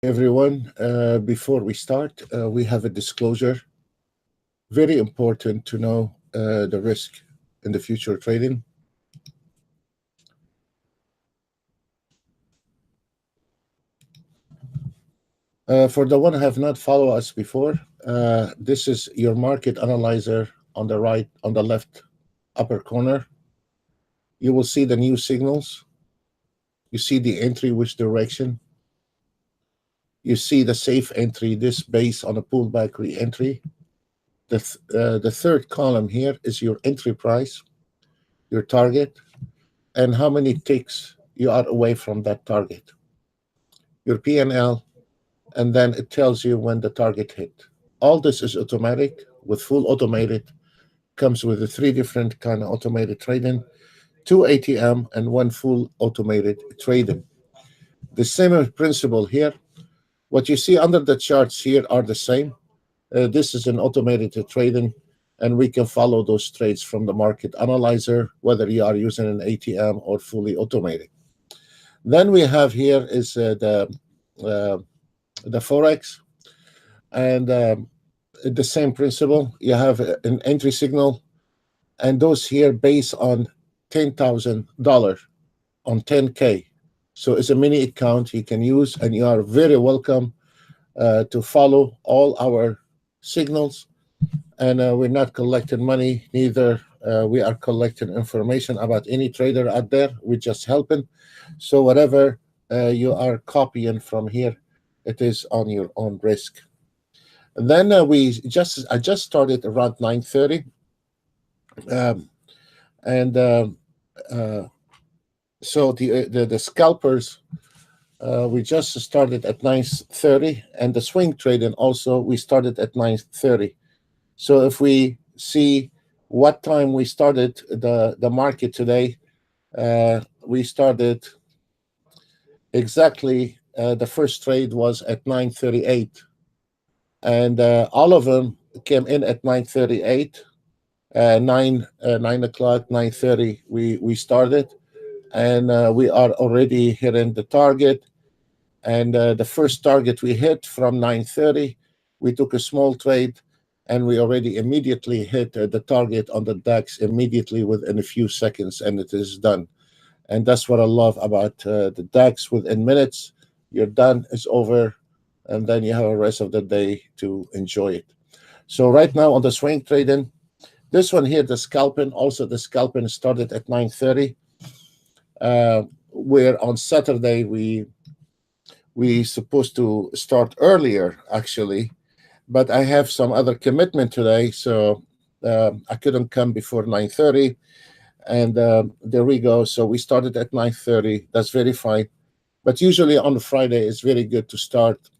Everyone. Before we start, we have a disclosure. Very important to know the risk in the future trading. For the one who have not followed us before, this is your market analyzer on the right, on the left upper corner. You will see the new signals. You see the entry, which direction. You see the safe entry, this based on a pullback re-entry. The third column here is your entry price, your target, and how many ticks you are away from that target. Your P&L, and then it tells you when the target hit. All this is automatic, with full automated, comes with the 3 different kind of automated trading, 2 ATM, and 1 full automated trading. The same principle here. What you see under the charts here are the same. This is an automated trading, and we can follow those trades from the market analyzer, whether you are using an ATM or fully automated. Then we have here is the Forex, and the same principle. You have an entry signal, and those here based on $10,000 on 10K. So it's a mini account you can use, and you are very welcome to follow all our signals. And we're not collecting money, neither we are collecting information about any trader out there. We're just helping. So whatever you are copying from here, it is on your own risk. And then I just started around 9:30, so the scalpers, we just started at 9:30, and the swing trading also we started at 9:30. So if we see what time we started the market today, we started exactly, the first trade was at 9:38, and all of them came in at 9:38. 9 o'clock, 9:30 we started, and we are already hitting the target. And the first target we hit from 9:30, we took a small trade, and we already immediately hit the target on the DAX immediately within a few seconds, and it is done. And that's what I love about the DAX. Within minutes, you're done, it's over, and then you have the rest of the day to enjoy it. So right now on the swing trading, this one here, the scalping, also the scalping started at 9:30. Where on Saturday we supposed to start earlier, actually, but I have some other commitment today, so I couldn't come before 9:30, and there we go. So we started at 9:30. That's very fine, but usually on Friday it's very good to start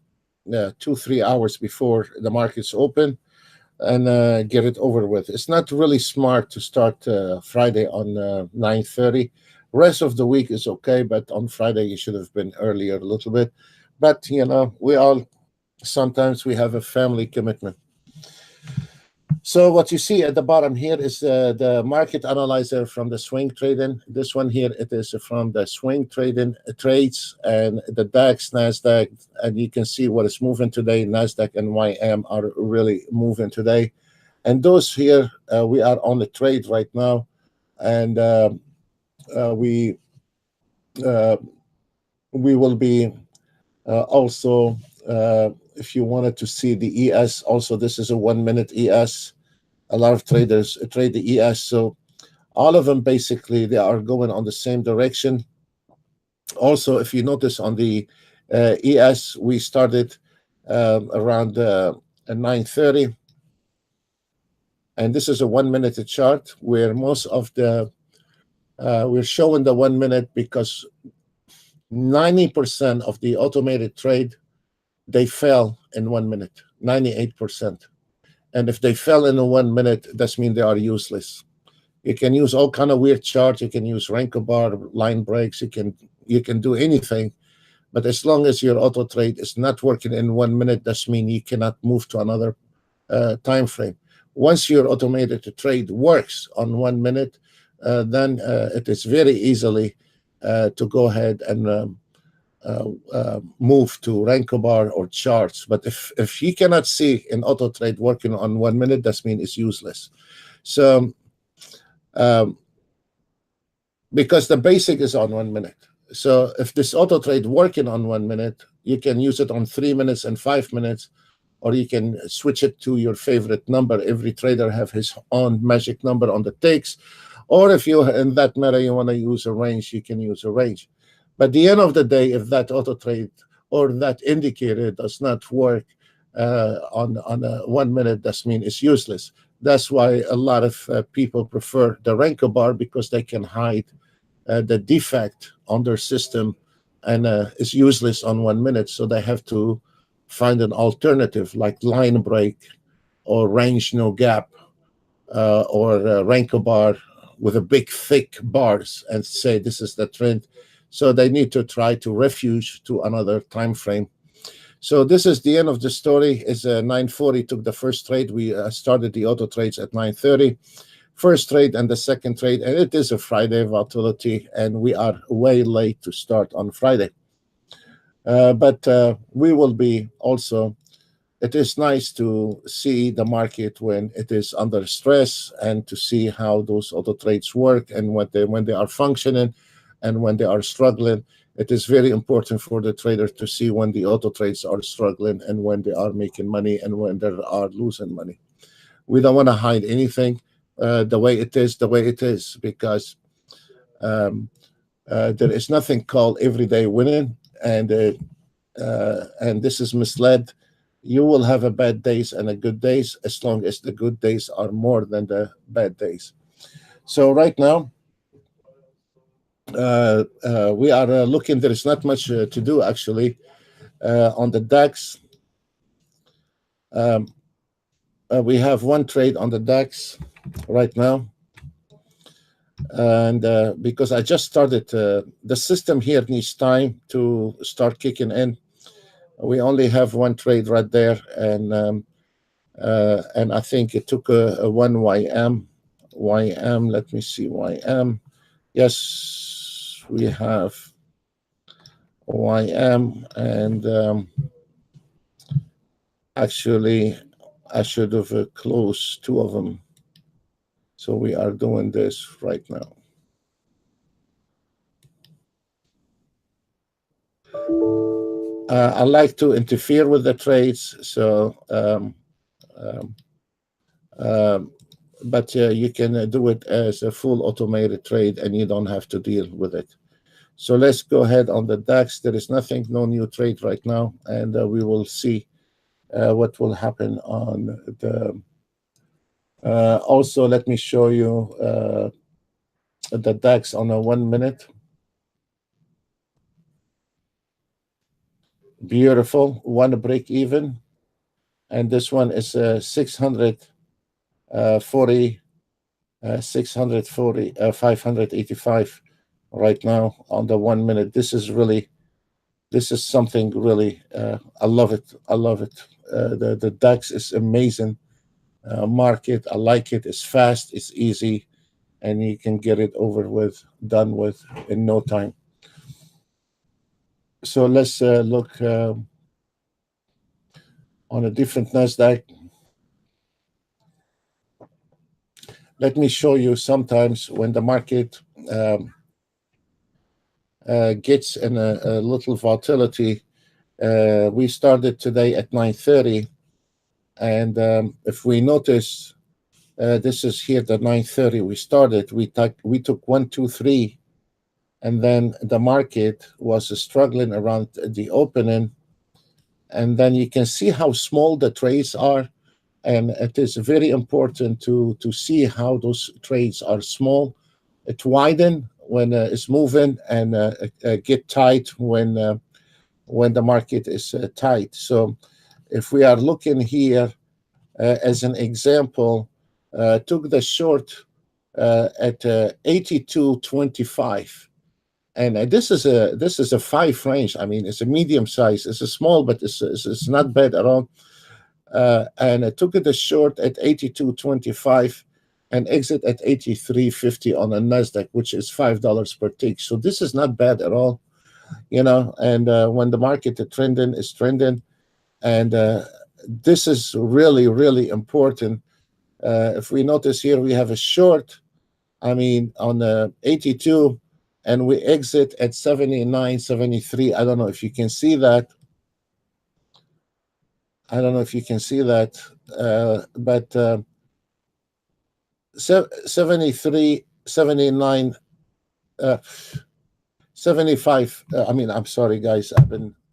2-3 hours before the markets open, and get it over with. It's not really smart to start Friday on 9:30. Rest of the week is okay, but on Friday you should have been earlier a little bit. But we all sometimes we have a family commitment. So what you see at the bottom here is the market analyzer from the swing trading. This one here, it is from the swing trading trades, and the DAX, NASDAQ, and you can see what is moving today. NASDAQ and YM are really moving today. And those here, we are on the trade right now, and we will be also, if you wanted to see the ES, also this is a 1-minute ES. A lot of traders trade the ES, so all of them basically they are going on the same direction. Also, if you notice on the ES, we started around 9:30, and this is a 1-minute chart where most of the we're showing the 1 minute because 90% of the automated trade, they fell in 1 minute, 98%. And if they fell in a 1 minute, that means they are useless. You can use all kind of weird charts. You can use Renko bar, line breaks. You can do anything, but as long as your auto trade is not working in 1 minute, that means you cannot move to another time frame. Once your automated trade works on 1 minute, then it is very easily to go ahead and move to Renko bar or charts. But if you cannot see an auto trade working on 1 minute, that means it's useless. So um, because the basic is on 1 minute. So if this auto trade working on 1 minute, you can use it on 3 minutes and 5 minutes, or you can switch it to your favorite number. Every trader have his own magic number on the ticks. Or if you, in that matter, you want to use a range, you can use a range. But at the end of the day, if that auto trade or that indicator does not work on a 1 minute, that means it's useless. That's why a lot of people prefer the Renko bar, because they can hide the defect on their system, and is useless on 1 minute. So they have to find an alternative like line break or range no gap or Renko bar with a big thick bars, and say this is the trend. So they need to try to refuge to another time frame. So this is the end of the story. Is 9:40 took the first trade. We started the auto trades at 9:30. First trade and the second trade, and it is a Friday volatility, and we are way late to start on Friday. But we will be also. It is nice to see the market when it is under stress, and to see how those auto trades work, and when they are functioning and when they are struggling. It is very important for the trader to see when the auto trades are struggling and when they are making money and when they are losing money. We don't want to hide anything. The way it is, the way it is, because there is nothing called everyday winning, and this is misled. You will have a bad days and a good days, as long as the good days are more than the bad days. So right now, we are looking. There is not much to do actually on the DAX. We have one trade on the DAX right now, and because I just started, the system here needs time to start kicking in. We only have one trade right there, and I think it took a one YM. YM, let me see, YM. Yes, we have YM, and actually, I should have closed two of them. So we are doing this right now. I like to interfere with the trades, so but you can do it as a full automated trade, and you don't have to deal with it. So let's go ahead on the DAX. There is nothing, no new trade right now, and we will see what will happen on the. Also, let me show you the DAX on a 1 minute. Beautiful, one break even, and this one is 640, 585 right now on the 1 minute. This is something really. I love it. I love it. The DAX is amazing market. I like it. It's fast. It's easy, and you can get it over with, done with in no time. So let's look on a different Nasdaq. Let me show you sometimes when the market gets in a little volatility. We started today at 9:30, and if we notice, this is here the 9:30 we started. We took 1, 2, 3, and then the market was struggling around the opening, and then you can see how small the trades are. And it is very important to see how those trades are small. It widen when it's moving, and get tight when the market is tight. So if we are looking here as an example, took the short at 82.25, and this is a 5 range. I mean, it's a medium size. It's a small, but it's not bad at all. And I took it as short at 82.25 and exit at 83.50 on a Nasdaq, which is $5 per tick. So this is not bad at all. And when the market is trending, and this is really, really important. If we notice here, we have a short, I mean, on the 82, and we exit at 79, 73. I don't know if you can see that. I don't know if you can see that, but 73, 79, uh, 75. I mean, I'm sorry, guys.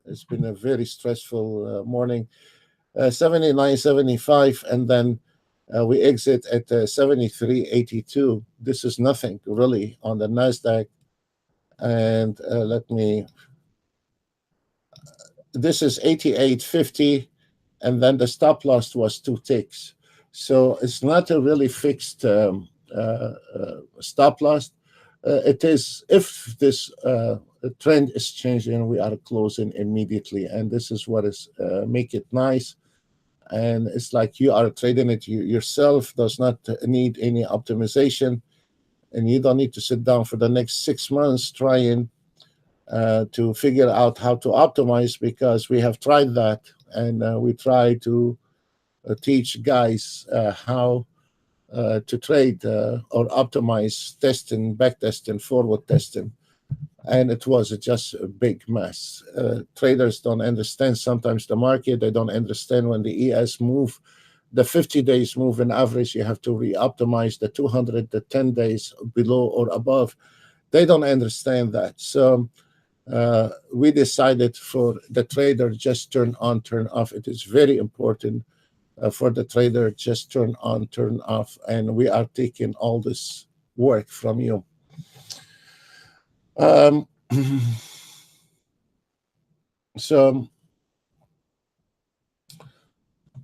It's been a very stressful morning. 79, 75, and then we exit at 73.82. This is nothing really on the Nasdaq. And this is 88.50, and then the stop loss was 2 ticks. So it's not a really fixed stop loss. It is if this trend is changing, we are closing immediately, and this is what is make it nice. And it's like you are trading it yourself, does not need any optimization, and you don't need to sit down for the next 6 months trying to figure out how to optimize, because we have tried that, and we try to teach guys how to trade or optimize testing, back testing, forward testing, and it was just a big mess. Traders don't understand sometimes the market. They don't understand when the ES move, the 50 days move in average, you have to re-optimize the 200, the 10 days below or above. They don't understand that. So we decided for the trader, just turn on, turn off. It is very important for the trader, just turn on, turn off, and we are taking all this work from you. So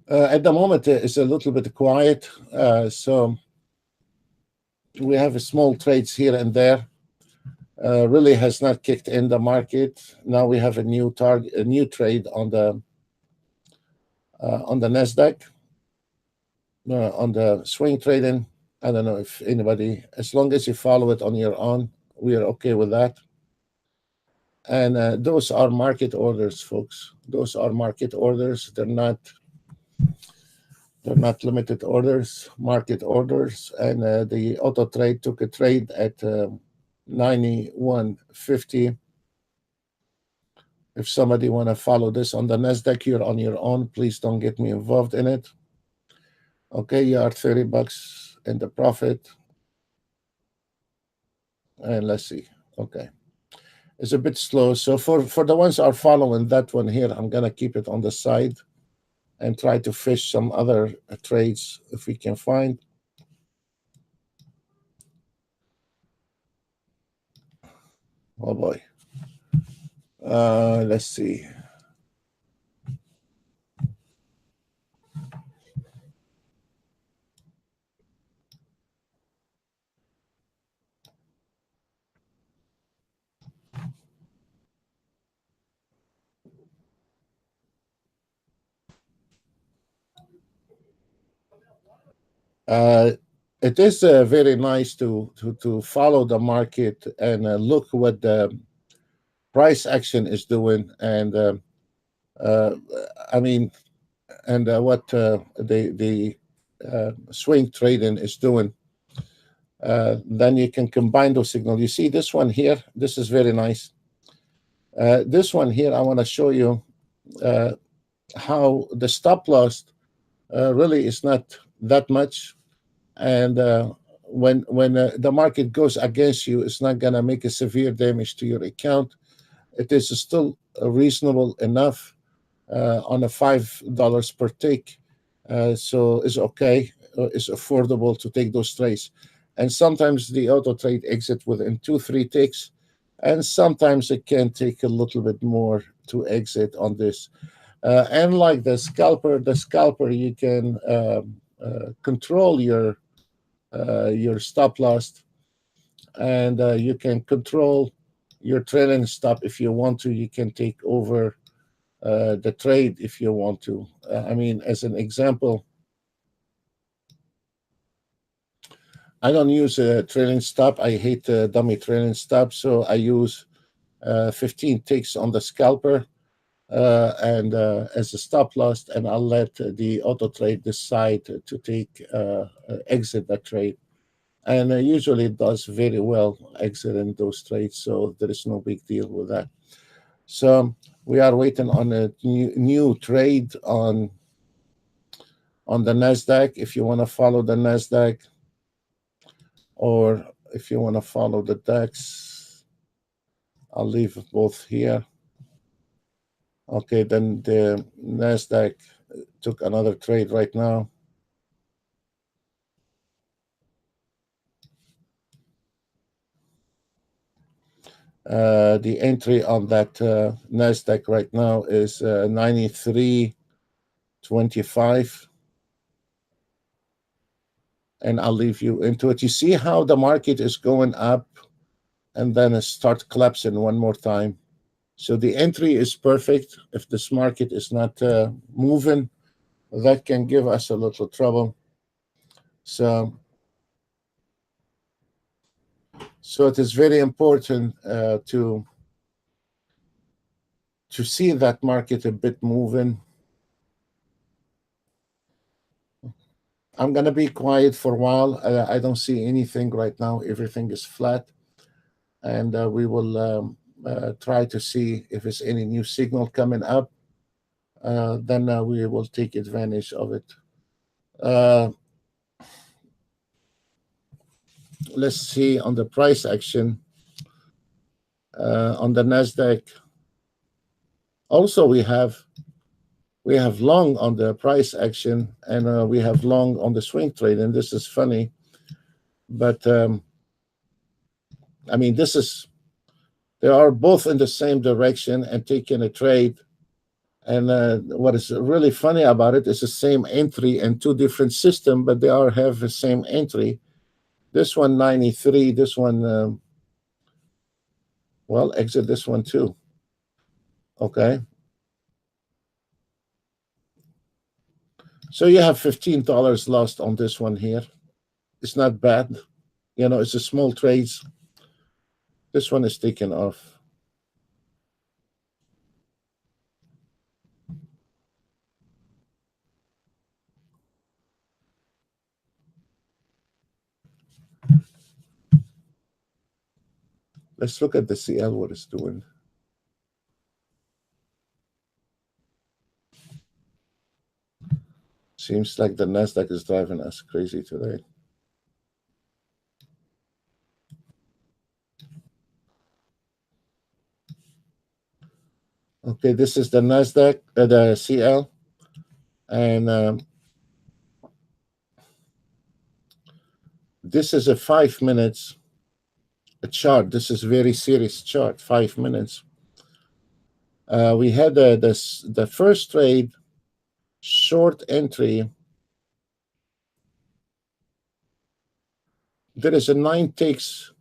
at the moment, it's a little bit quiet. So we have small trades here and there. Really has not kicked in the market. Now we have a new target, a new trade on the Nasdaq, on the swing trading. I don't know if anybody, as long as you follow it on your own, we are okay with that. And those are market orders, folks. Those are market orders. They're not limited orders, market orders. And the auto trade took a trade at 91.50. If somebody want to follow this on the Nasdaq, you're on your own. Please don't get me involved in it. Okay, you are $30 in the profit. And let's see. Okay. It's a bit slow. So for the ones who are following that one here, I'm going to keep it on the side and try to fish some other trades if we can find. Oh boy. Let's see. It is very nice to follow the market and look what the price action is doing, and I mean, and what the swing trading is doing. Then you can combine those signals. You see this one here. This is very nice. This one here, I want to show you how the stop loss really is not that much. And when the market goes against you, it's not going to make a severe damage to your account. It is still reasonable enough on a $5 per tick. So it's okay. It's affordable to take those trades. And sometimes the auto trade exit within 2-3 ticks. And sometimes it can take a little bit more to exit on this. And like the scalper, you can control your stop loss, and you can control your trailing stop if you want to. You can take over the trade if you want to. I mean, as an example, I don't use a trailing stop. I hate dummy trailing stop, so I use 15 ticks on the scalper, and as a stop loss, and I'll let the auto trade decide to take exit that trade. And usually it does very well exiting those trades, so there is no big deal with that. So we are waiting on a new trade on the Nasdaq. If you want to follow the Nasdaq, or if you want to follow the DAX, I'll leave both here. Okay, then the Nasdaq took another trade right now. The entry on that Nasdaq right now is 93.25, and I'll leave you into it. You see how the market is going up and then it starts collapsing one more time. So the entry is perfect. If this market is not moving, that can give us a little trouble. So it is very important to see that market a bit moving. I'm going to be quiet for a while. I don't see anything right now. Everything is flat. And we will try to see if there's any new signal coming up. Then we will take advantage of it. Let's see on the price action. On the Nasdaq, also we have long on the price action, and we have long on the swing trade. And this is funny, but I mean, they are both in the same direction and taking a trade. And what is really funny about it is the same entry and two different systems, but they all have the same entry. This one 93, this one, well, exit this one too. Okay. So you have $15 lost on this one here. It's not bad. You know, it's a small trades. This one is taken off. Let's look at the CL, what it's doing. Seems like the Nasdaq is driving us crazy today. Okay, this is the Nasdaq, the CL, and this is a 5 minutes chart. This is very serious chart, 5 minutes. We had the first trade, short entry. There is a 9 ticks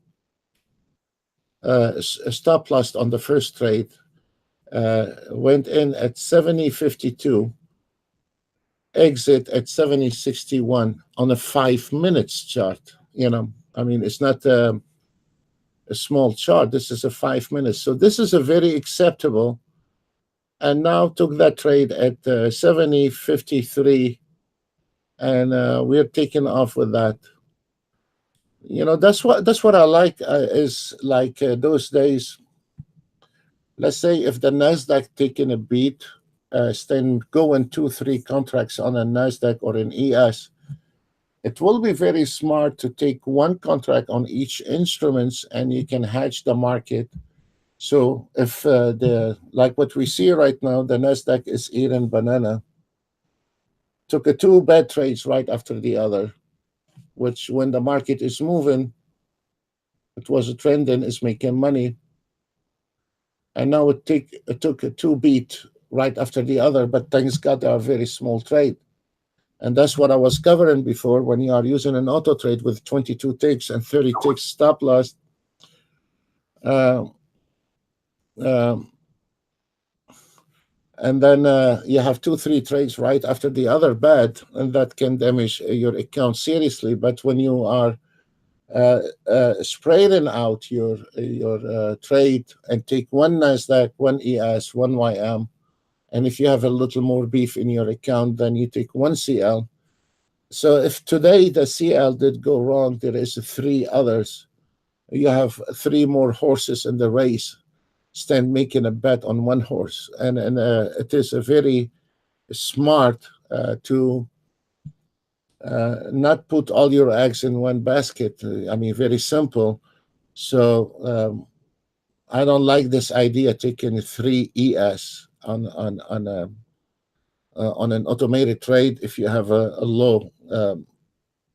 stop loss on the first trade. Went in at 70.52, exit at 70.61 on a 5 minutes chart. You know, I mean, it's not a small chart. This is a 5 minutes. So this is a very acceptable. And now took that trade at 70.53, and we're taking off with that. You know, that's what I like, is like those days. Let's say if the Nasdaq taking a beat, then going 2-3 contracts on a Nasdaq or an ES, it will be very smart to take one contract on each instruments, and you can hedge the market. So if like what we see right now, the Nasdaq is eating banana. Took a 2 bad trades right after the other, which when the market is moving, it was a trend and is making money. And now it took a 2 beat right after the other, but thanks God they are very small trade. And that's what I was covering before. When you are using an auto trade with 22 ticks and 30 ticks stop loss, and then you have 2-3 trades right after the other bad, and that can damage your account seriously. But when you are spreading out your trade and take one Nasdaq, one ES, one YM, and if you have a little more beef in your account, then you take one CL. So if today the CL did go wrong, there is three others. You have three more horses in the race. Stand making a bet on one horse, and it is a very smart to not put all your eggs in one basket. I mean, very simple. So I don't like this idea taking three ES on an automated trade if you have a low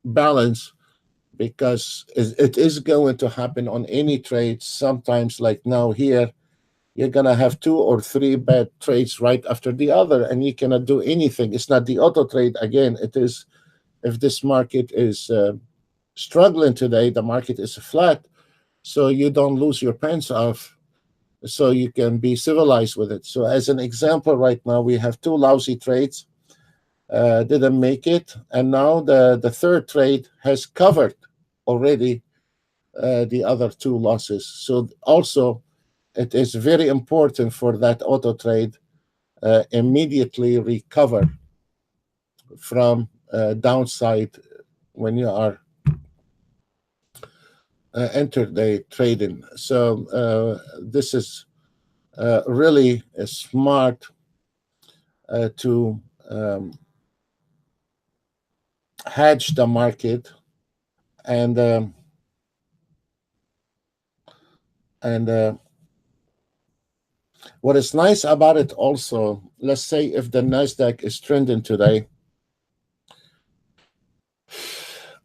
balance, because it is going to happen on any trade. Sometimes, like now here, you're gonna have two or three bad trades right after the other, and you cannot do anything. It's not the auto trade again. It is, if this market is struggling today, the market is flat, so you don't lose your pants off, so you can be civilized with it. So as an example, right now we have two lousy trades, didn't make it, and now the third trade has covered already the other two losses. So also it is very important for that auto trade immediately recover from downside when you are enter the trading. So this is really smart to hedge the market, and what is nice about it also, let's say if the Nasdaq is trending today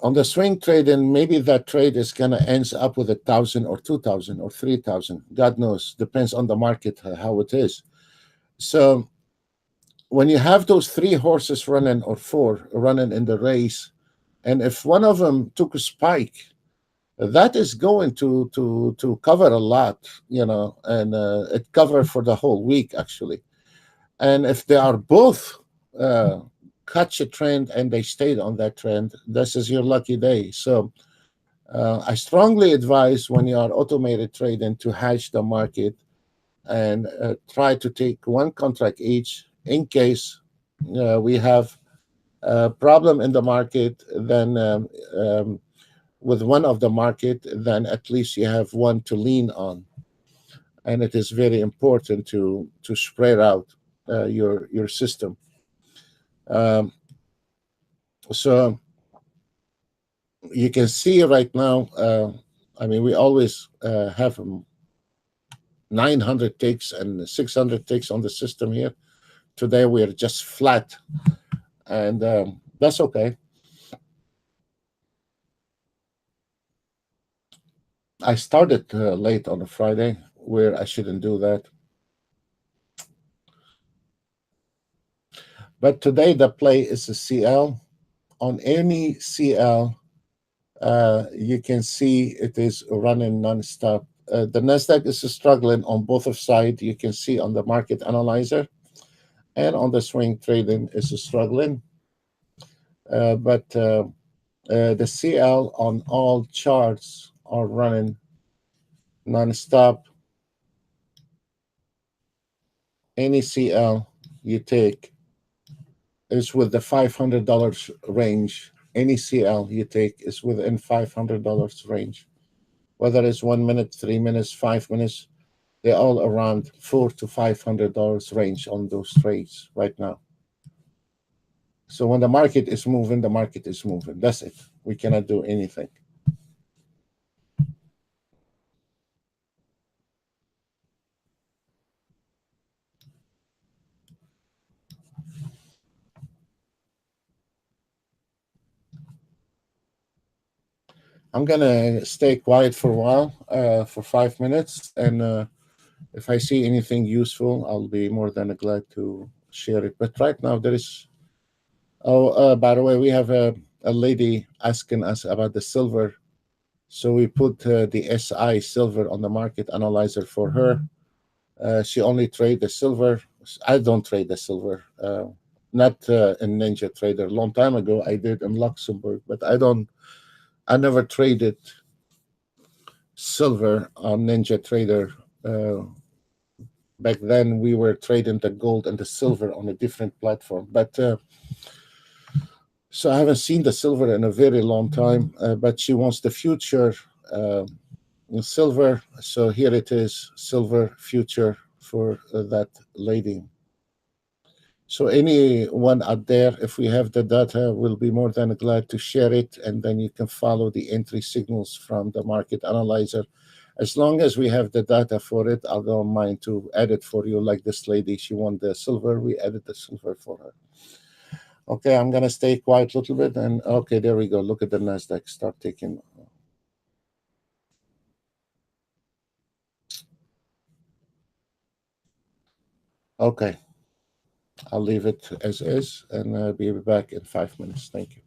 on the swing trading, maybe that trade is going to end up with 1,000 or 2,000 or 3,000. God knows, depends on the market how it is. So when you have those three horses running or four running in the race, and if one of them took a spike, that is going to cover a lot, and it covered for the whole week actually. And if they are both catch a trend and they stayed on that trend, this is your lucky day. So I strongly advise when you are automated trading to hedge the market and try to take one contract each in case we have a problem in the market. Then with one of the market, then at least you have one to lean on. And it is very important to spread out your system. So you can see right now, I mean, we always have 900 ticks and 600 ticks on the system here. Today we are just flat, and that's okay. I started late on a Friday where I shouldn't do that. But today the play is a CL. On any CL, you can see it is running nonstop. The Nasdaq is struggling on both of sides. You can see on the market analyzer, and on the swing trading is struggling. But the CL on all charts are running nonstop. Any CL you take is with the $500 range. Any CL you take is within $500 range. Whether it's 1 minute, 3 minutes, 5 minutes, they're all around $400 to $500 range on those trades right now. So when the market is moving, the market is moving. That's it. We cannot do anything. I'm gonna stay quiet for a while, for 5 minutes, and if I see anything useful, I'll be more than glad to share it. But right now, there is. Oh, by the way, we have a lady asking us about the silver, so we put the SI silver on the market analyzer for her. She only trade the silver. I don't trade the silver. Not in Ninja Trader. A long time ago, I did in Luxembourg, but I don't. I never traded silver on Ninja Trader. Uh, Back then, we were trading the gold and the silver on a different platform. But so I haven't seen the silver in a very long time. But she wants the future silver. So here it is, silver future for that lady. So anyone out there, if we have the data, we'll be more than glad to share it, and then you can follow the entry signals from the market analyzer. As long as we have the data for it, I don't mind to add it for you. Like this lady, she wanted the silver, we added the silver for her. Okay, I'm gonna stay quiet a little bit, and okay, there we go. Look at the Nasdaq start taking. Okay, I'll leave it as is, and be back in 5 minutes. Thank you.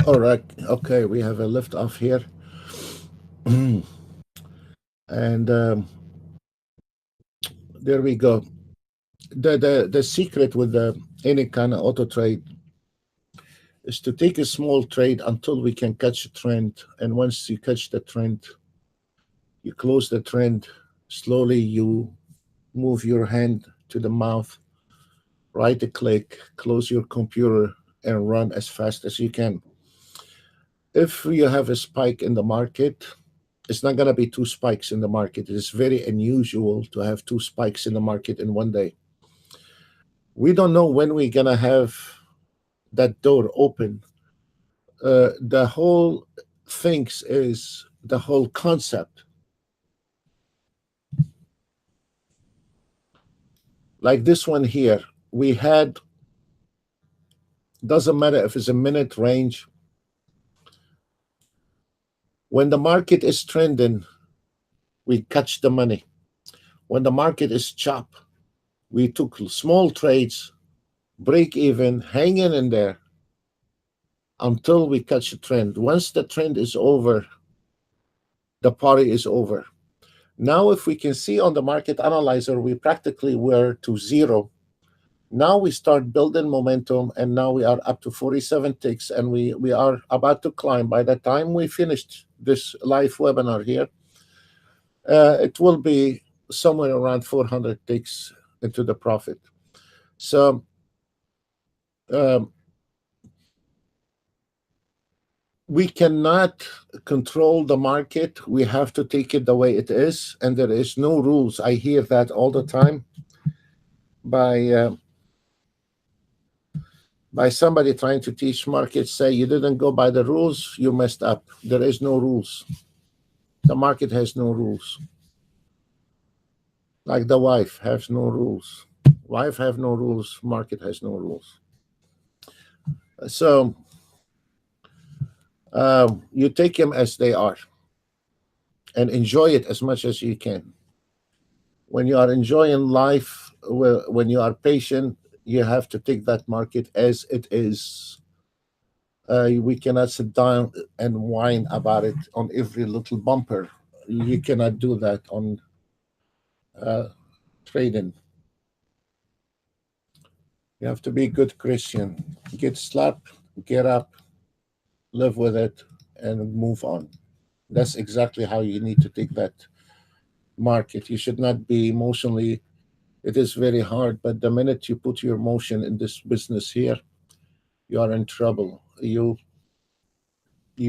All right. Okay, we have a lift off here, and there we go. The secret with any kind of auto trade is to take a small trade until we can catch a trend, and once you catch the trend, you close the trend. Slowly, you move your hand to the mouth, right click, close your computer, and run as fast as you can. If you have a spike in the market, It's not going to be two spikes in the market. It is very unusual to have two spikes in the market in one day. We don't know when we're going to have that door open. The whole things is the whole concept. Like this one here, we had, doesn't matter if it's a minute range. When the market is trending, we catch the money. When the market is chop, we took small trades, break even, hanging in there until we catch a trend. Once the trend is over, the party is over. Now, if we can see on the market analyzer, we practically were to zero. Now we start building momentum, and now we are up to 47 ticks, and we are about to climb. By the time we finished this live webinar here, it will be somewhere around 400 ticks into the profit. So we cannot control the market. We have to take it the way it is, and there is no rules. I hear that all the time by somebody trying to teach markets, say you didn't go by the rules, you messed up. There is no rules. The market has no rules. Like the wife has no rules. Wife have no rules, market has no rules. So you take them as they are and enjoy it as much as you can. When you are enjoying life, when you are patient, you have to take that market as it is. We cannot sit down and whine about it on every little bumper. You cannot do that on trading. You have to be a good Christian. Get slapped, get up, live with it, and move on. That's exactly how you need to take that market. You should not be emotionally. It is very hard, but the minute you put your emotion in this business here, you are in trouble. You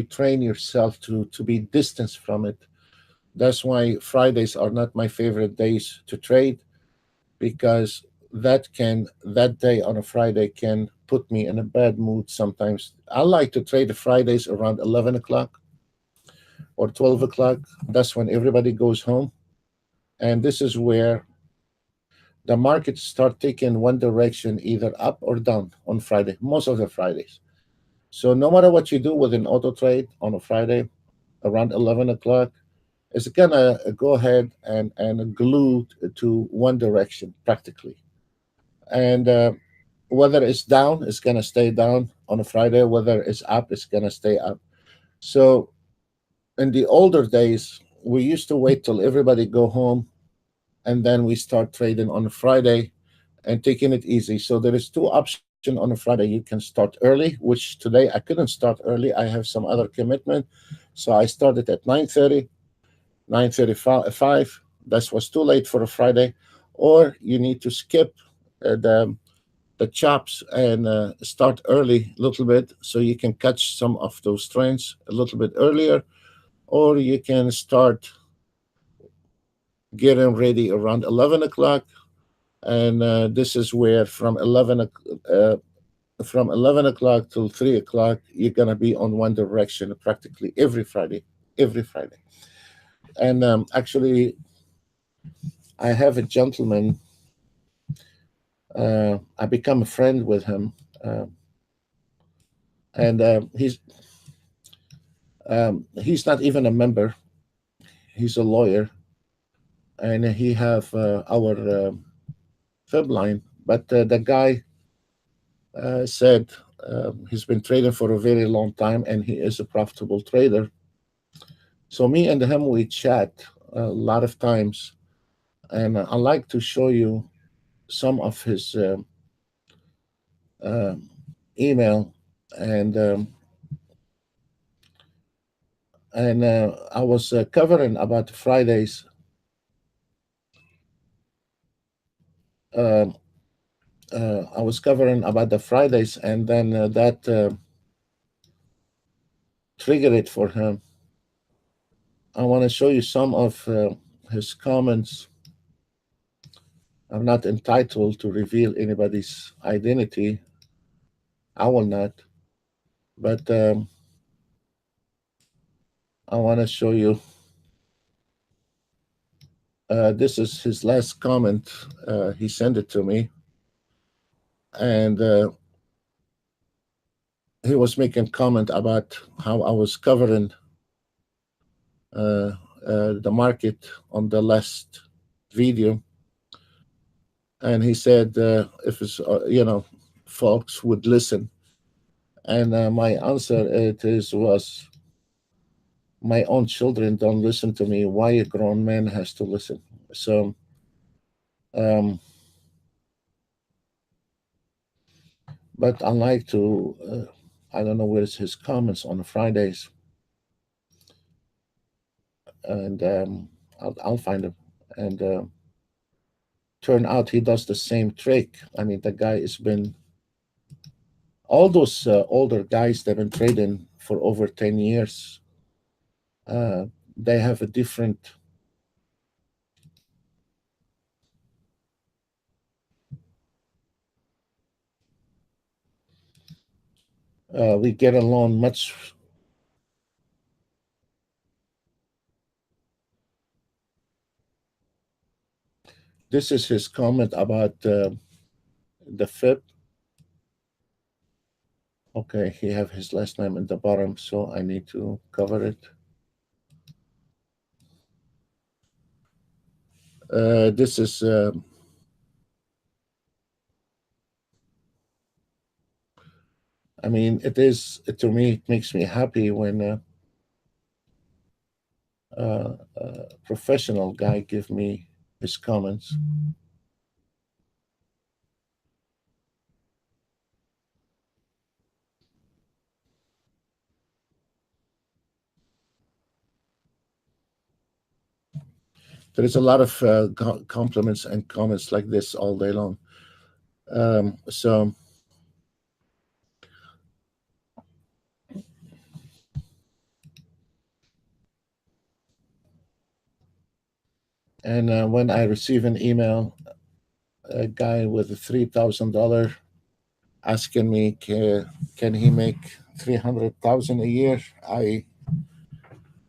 train yourself to be distanced from it. That's why Fridays are not my favorite days to trade, because that day on a Friday can put me in a bad mood sometimes. I like to trade Fridays around 11 o'clock or 12 o'clock. That's when everybody goes home. And this is where the markets start taking one direction, either up or down on Friday, most of the Fridays. So no matter what you do with an auto trade on a Friday around 11 o'clock, it's going to go ahead and glue to one direction practically. And whether it's down, it's going to stay down on a Friday. Whether it's up, it's going to stay up. So in the older days, we used to wait till everybody go home, and then we start trading on a Friday and taking it easy. So there is two options on a Friday. You can start early, which today I couldn't start early. I have some other commitment. So I started at 9:30, 9:35. That was too late for a Friday. Or you need to skip the chops and start early a little bit, so you can catch some of those trends a little bit earlier. Or you can start getting ready around 11 o'clock. And this is where from 11 o'clock till 3 o'clock, you're going to be on one direction practically every Friday. And actually, I have a gentleman. I become a friend with him. And he's not even a member. He's a lawyer. And he have our fib line. But the guy said he's been trading for a very long time, and he is a profitable trader. So me and him, we chat a lot of times, and I like to show you some of his uh, email, and I was covering about Fridays. Uh, I was covering about the Fridays, and then that triggered it for him. I want to show you some of his comments. I'm not entitled to reveal anybody's identity. I will not. But I want to show you. This is his last comment. He sent it to me, and he was making comment about how I was covering uh, the market on the last video, and he said if it's folks would listen, and my answer it is was my own children don't listen to me. Why a grown man has to listen? So um, but I like to I don't know where's his comments on Fridays, and I'll find him. And turn out he does the same trick. I mean, the guy has been all those older guys that have been trading for over 10 years. Uh, they have a different. We get along much. This is his comment about the FIP. Okay, he have his last name in the bottom, so I need to cover it. This is I mean, it is to me. It makes me happy when a professional guy give me his comments. There is a lot of compliments and comments like this all day long. So, and when I receive an email, a guy with a $3,000 asking me, can he make 300,000 a year? I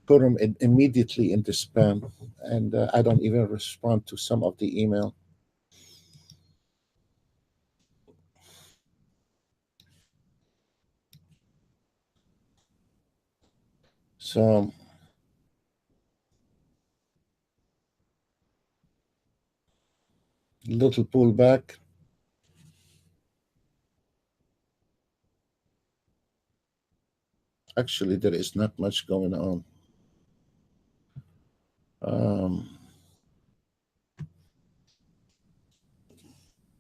put him immediately into spam, and I don't even respond to some of the email. So, little pullback. Actually, there is not much going on. Um,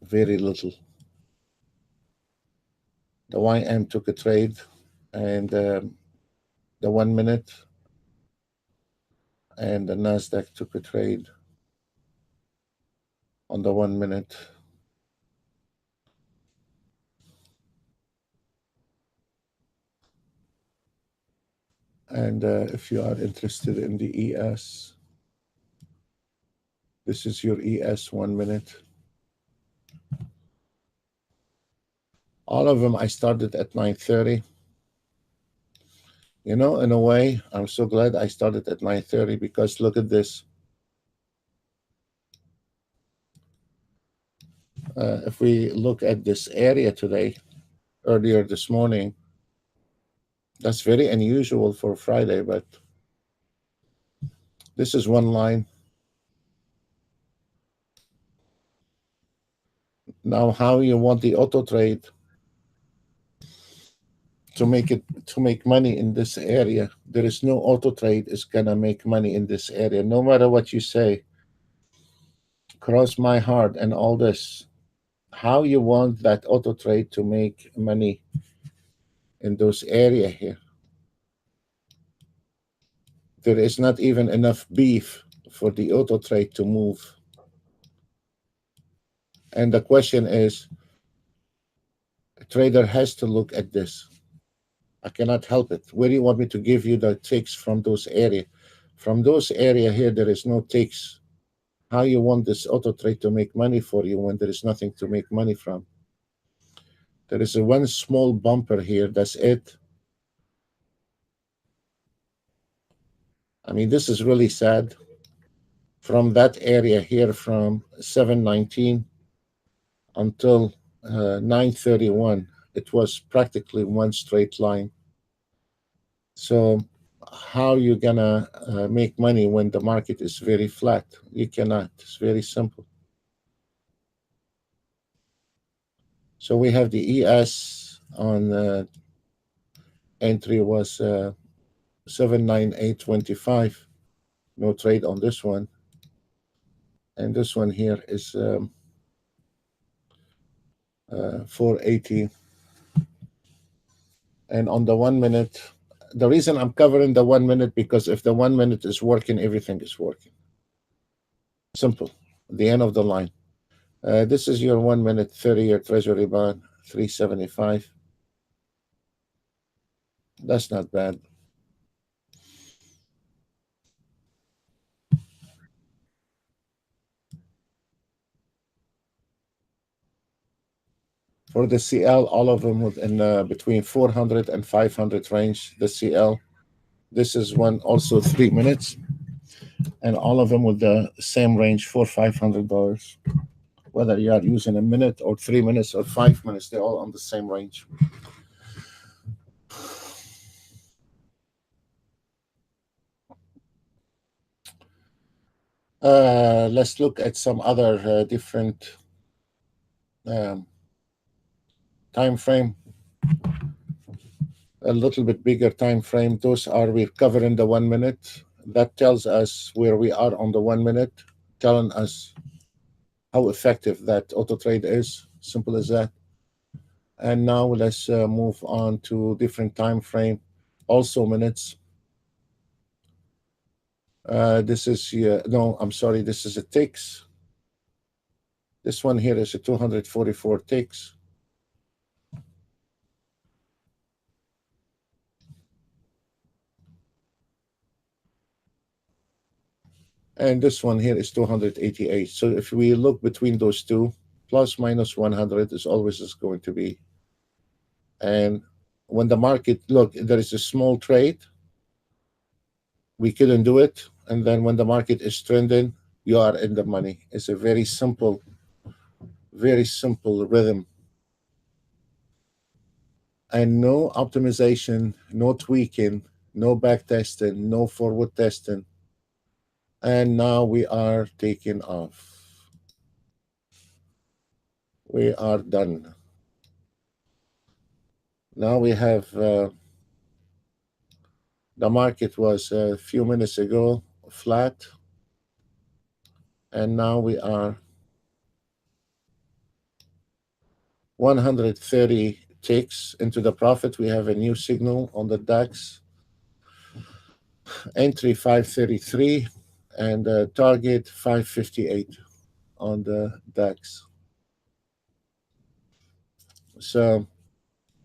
very little. The YM took a trade, and the 1 minute, and the Nasdaq took a trade on the 1 minute. And if you are interested in the ES, this is your ES 1 minute. All of them I started at 9:30. You know, in a way, I'm so glad I started at 9:30 because look at this. If we look at this area today, earlier this morning, that's very unusual for Friday, but this is one line. Now, how you want the auto trade to make money in this area? There is no auto trade is gonna make money in this area, no matter what you say. Cross my heart and all this. How you want that auto trade to make money in those area here? There is not even enough beef for the auto trade to move. And the question is, a trader has to look at this. I cannot help it. Where do you want me to give you the ticks from those areas? From those area here, there is no takes. How you want this auto trade to make money for you when there is nothing to make money from? There is a one small bumper here. That's it. I mean, this is really sad. From that area here, from 719 until 931, it was practically one straight line. So how you gonna make money when the market is very flat? You cannot. It's very simple. So we have the ES on entry was 79825. No trade on this one. And this one here is 480. And on the 1 minute, the reason I'm covering the 1 minute, because if the 1 minute is working, everything is working. Simple. The end of the line. This is your 1 minute 30-year treasury bond, 375. That's not bad. For the CL, all of them within between 400 and 500 range. The CL, this is one also 3 minutes, and all of them with the same range, $400-$500. Whether you are using a minute or 3 minutes or 5 minutes, they're all on the same range. Let's look at some other different time frame. A little bit bigger time frame. Those are, we're covering the 1 minute. That tells us where we are on the 1 minute, telling us how effective that auto trade is. Simple as that. And now let's move on to different time frame, also minutes. This is no, I'm sorry, this is a ticks. This one here is a 244 ticks. And this one here is 288. So if we look between those two, plus minus 100 is always is going to be. And when the market, look, there is a small trade, we couldn't do it. And then when the market is trending, you are in the money. It's a very simple rhythm. And no optimization, no tweaking, no back testing, no forward testing. And now we are taking off. We are done. Now we have the market was a few minutes ago flat, and now we are 130 ticks into the profit. We have a new signal on the DAX. Entry 533 and target 558 on the DAX. So,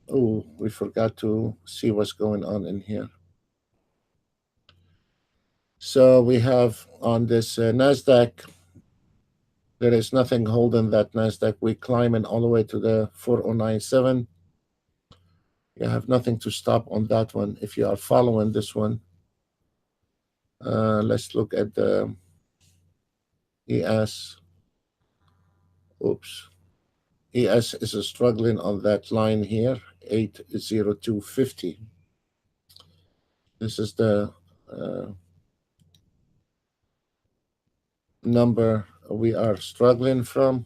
oh, we forgot to see what's going on in here. So we have on this NASDAQ, there is nothing holding that NASDAQ. We're climbing all the way to the 4097. You have nothing to stop on that one if you are following this one. Let's look at the ES. Oops. ES is struggling on that line here, 80250. This is the number we are struggling from.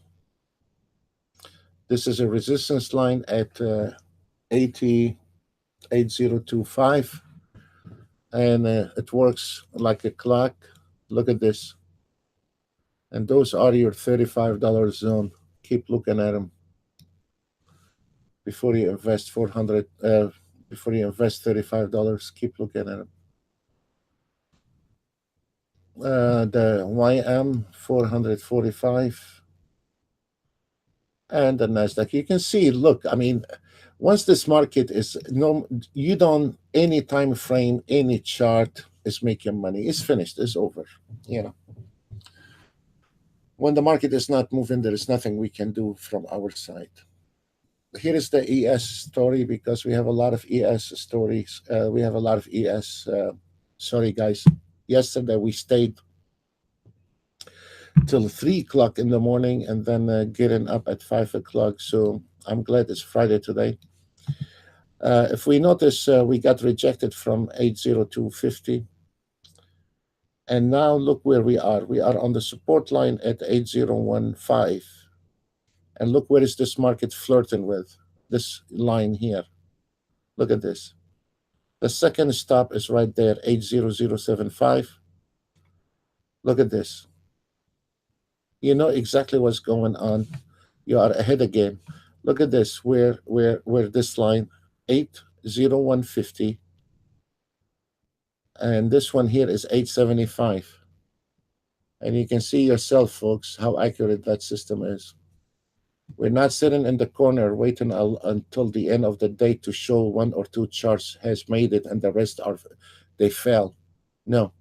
This is a resistance line at 8025, and it works like a clock. Look at this. And those are your $35 zone. Keep looking at them before you invest 400. Before you invest $35, keep looking at them. The YM 445 and the Nasdaq. You can see. Look, I mean, once this market is no, you don't any time frame, any chart. is making money. It's finished. It's over. You know, when the market is not moving, there is nothing we can do from our side. Here is the ES story because we have a lot of ES stories. We have a lot of ES. Sorry, guys. Yesterday we stayed till 3 o'clock in the morning and then getting up at 5 o'clock. So I'm glad it's Friday today. If we notice, we got rejected from 80250. And now look where we are. We are on the support line at 8015. And look where is this market flirting with? This line here. Look at this. The second stop is right there, 80075. Look at this. You know exactly what's going on. You are ahead again. Look at this, where this line, 80150. And this one here is 875. And you can see yourself, folks, how accurate that system is. We're not sitting in the corner waiting until the end of the day to show one or two charts has made it and the rest they fell. No,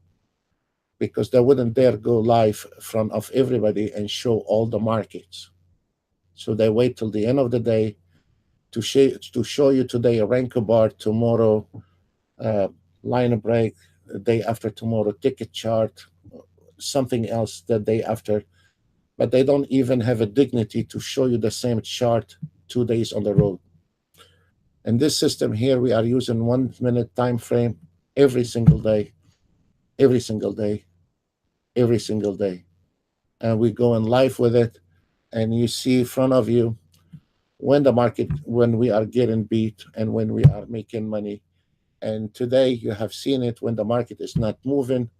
because they wouldn't dare go live in front of everybody and show all the markets. So they wait till the end of the day to show you today a Renko bar, tomorrow line break, the day after tomorrow ticket chart, something else the day after. But they don't even have a dignity to show you the same chart 2 days on the road. In this system here, we are using 1 minute time frame every single day, every single day, every single day. And we go in live with it, and you see in front of you when we are getting beat and when we are making money. And today you have seen it when the market is not moving,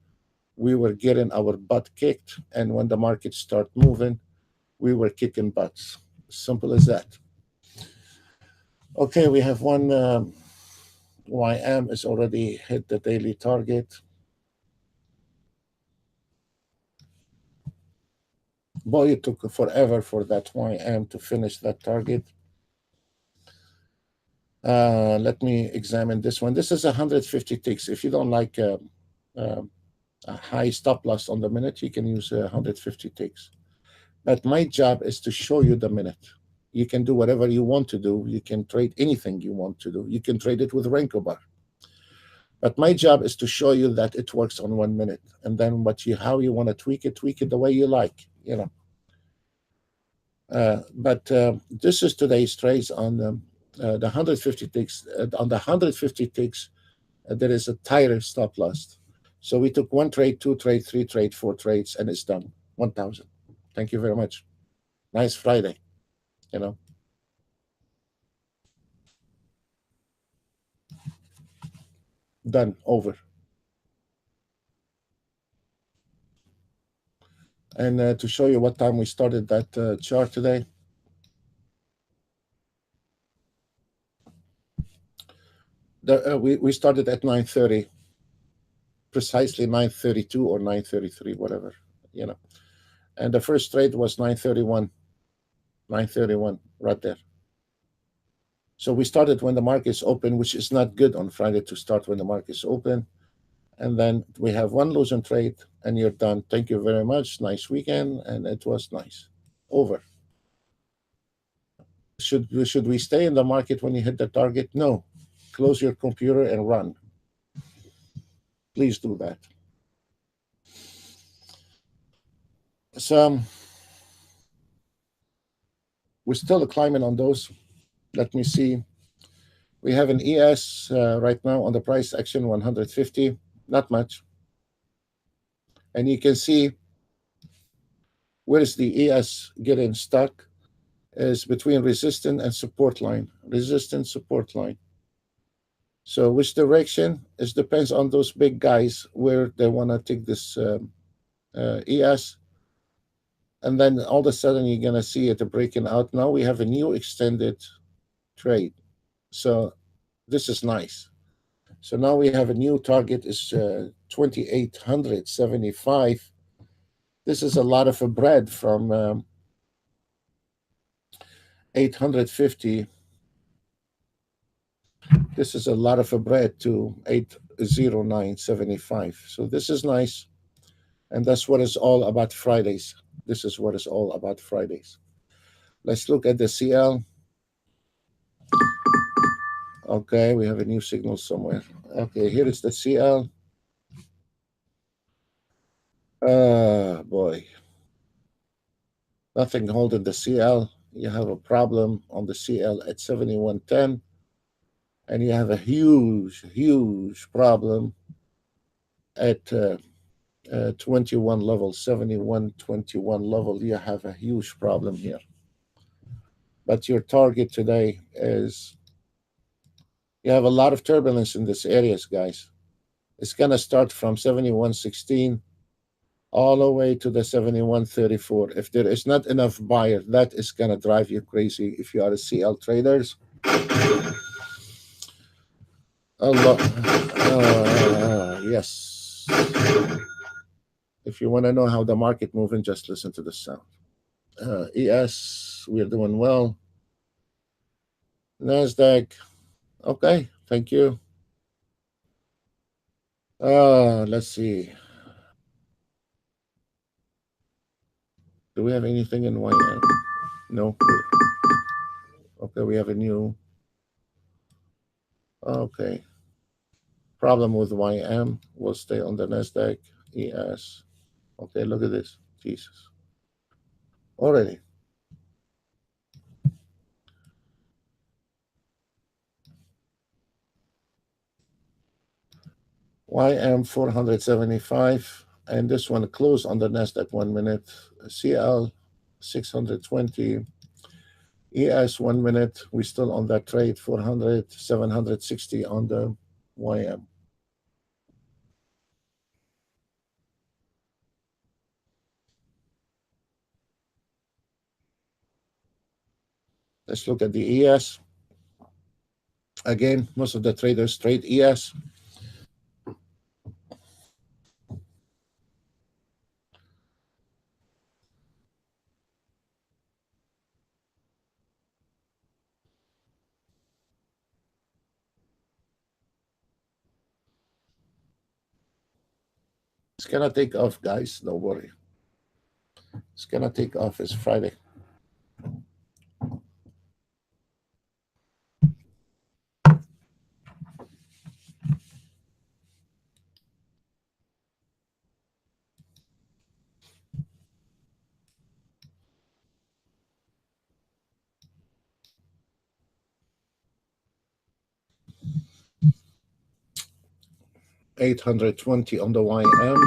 we were getting our butt kicked. And when the market start moving, we were kicking butts. Simple as that. Okay, we have one YM is already hit the daily target. Boy, it took forever for that YM to finish that target. Let me examine this one. This is 150 ticks. If you don't like a high stop loss on the minute, you can use 150 ticks. But my job is to show you the minute. You can do whatever you want to do. You can trade anything you want to do. You can trade it with Renko bar. But my job is to show you that it works on 1 minute. And then how you want to tweak it the way you like, you know. But this is today's trades on the 150 ticks. On the 150 ticks, there is a tighter stop loss. So we took 1 trade, 2 trade, 3 trade, 4 trades, and it's done. 1,000. Thank you very much. Nice Friday, you know. Done. Over. And to show you what time we started that chart today, we started at 9:30, precisely 9:32 or 9:33, whatever, you know. And the first trade was 9:31, right there. So we started when the market's open, which is not good on Friday to start when the market's open. And then we have one losing trade, and you're done. Thank you very much. Nice weekend, and it was nice. Over. Should we stay in the market when you hit the target? No. Close your computer and run. Please do that. So we're still climbing on those. Let me see. We have an ES right now on the price action 150. Not much. And you can see where is the ES getting stuck is between resistance and support line. Resistance, support line. So which direction? It depends on those big guys where they want to take this ES. And then all of a sudden you're going to see it breaking out. Now we have a new extended trade. So this is nice. So now we have a new target is 2,875. This is a lot of a bread from 850. This is a lot of a bread to 0975. So this is nice. And that's what it's all about Fridays. This is what it's all about Fridays. Let's look at the CL. Okay, we have a new signal somewhere. Okay, here is the CL. Boy. Nothing holding the CL. You have a problem on the CL at 7110. And you have a huge, huge problem at 21 level, 7121 level. You have a huge problem here. But your target today is, you have a lot of turbulence in this areas, guys. It's going to start from 7116 all the way to the 7134. If there is not enough buyer, that is going to drive you crazy if you are a CL traders. Yes. If you want to know how the market moving, just listen to the sound. ES, we're doing well. NASDAQ, okay, thank you. Let's see. Do we have anything in YM? No. Okay, we have a new. Okay. Problem with YM. We'll stay on the NASDAQ. ES. Okay, look at this. Jesus. Already. YM 475. And this one closed on the NASDAQ 1 minute. CL 620. ES 1 minute. We're still on that trade. 400, 760 on the YM. Let's look at the ES. Again, most of the traders trade ES. It's gonna take off, guys. Don't worry. It's gonna take off. It's Friday. $820 on the YM.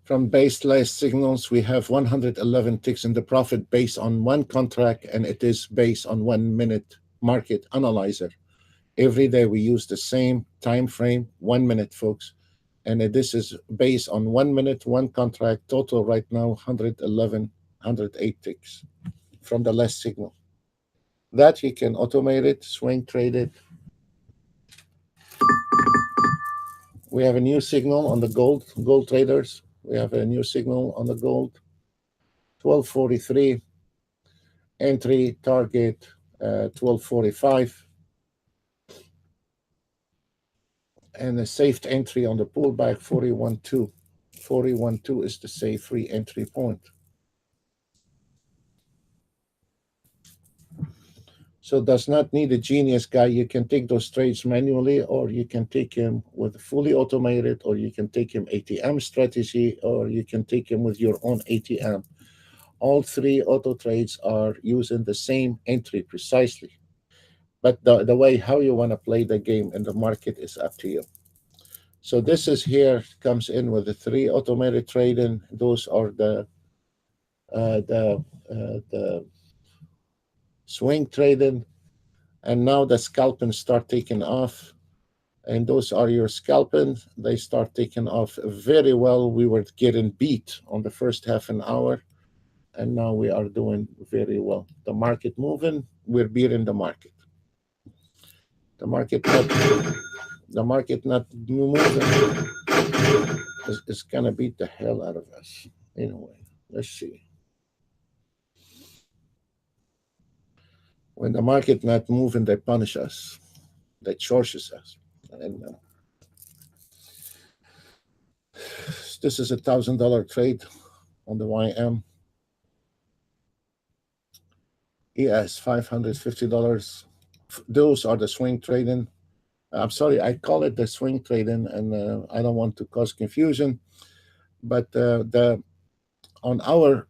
From baseless signals, we have 111 ticks in the profit based on one contract, and it is based on 1 minute market analyzer. Every day we use the same time frame, 1 minute, folks. And this is based on 1 minute, one contract. Total right now 111, 108 ticks from the last signal. That you can automate it, swing trade it. We have a new signal on the gold traders. We have a new signal on the gold. 1243 entry target 1245, and a safe entry on the pullback 41.2. 41.2 is the safe free entry point. So does not need a genius guy. You can take those trades manually, or you can take them with fully automated, or you can take them ATM strategy, or you can take them with your own ATM. All three auto trades are using the same entry precisely. But the way how you want to play the game in the market is up to you. So this is here, comes in with the three automated trading. Those are the swing trading. And now the scalping start taking off, and those are your scalping. They start taking off very well. We were getting beat on the first half an hour, and now we are doing very well. The market moving, we're beating the market. The market not the market not moving is gonna beat the hell out of us. Anyway, let's see. When the market not moving, they punish us. They charges us. And this is $1,000 trade on the YM. ES $550. Those are the swing trading. I'm sorry, I call it the swing trading, and I don't want to cause confusion. But the on our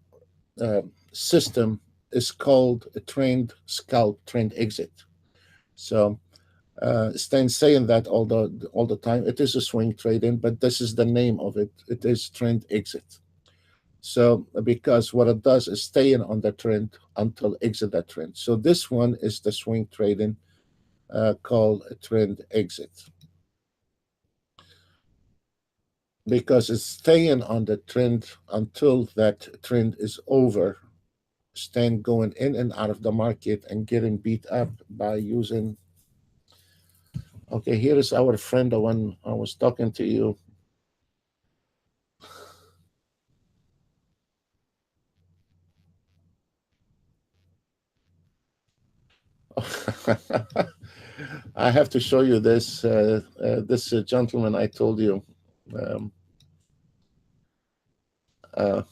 uh, system is called a trained scalp, trained exit. So Stan saying that all the time. It is a swing trading, but this is the name of it. It is trend exit. So because what it does is staying on the trend until exit that trend. So this one is the swing trading called a trend exit because it's staying on the trend until that trend is over. Staying going in and out of the market and getting beat up by using. Okay, here is our friend, the one I was talking to you. I have to show you this. This gentleman I told you. Um, uh,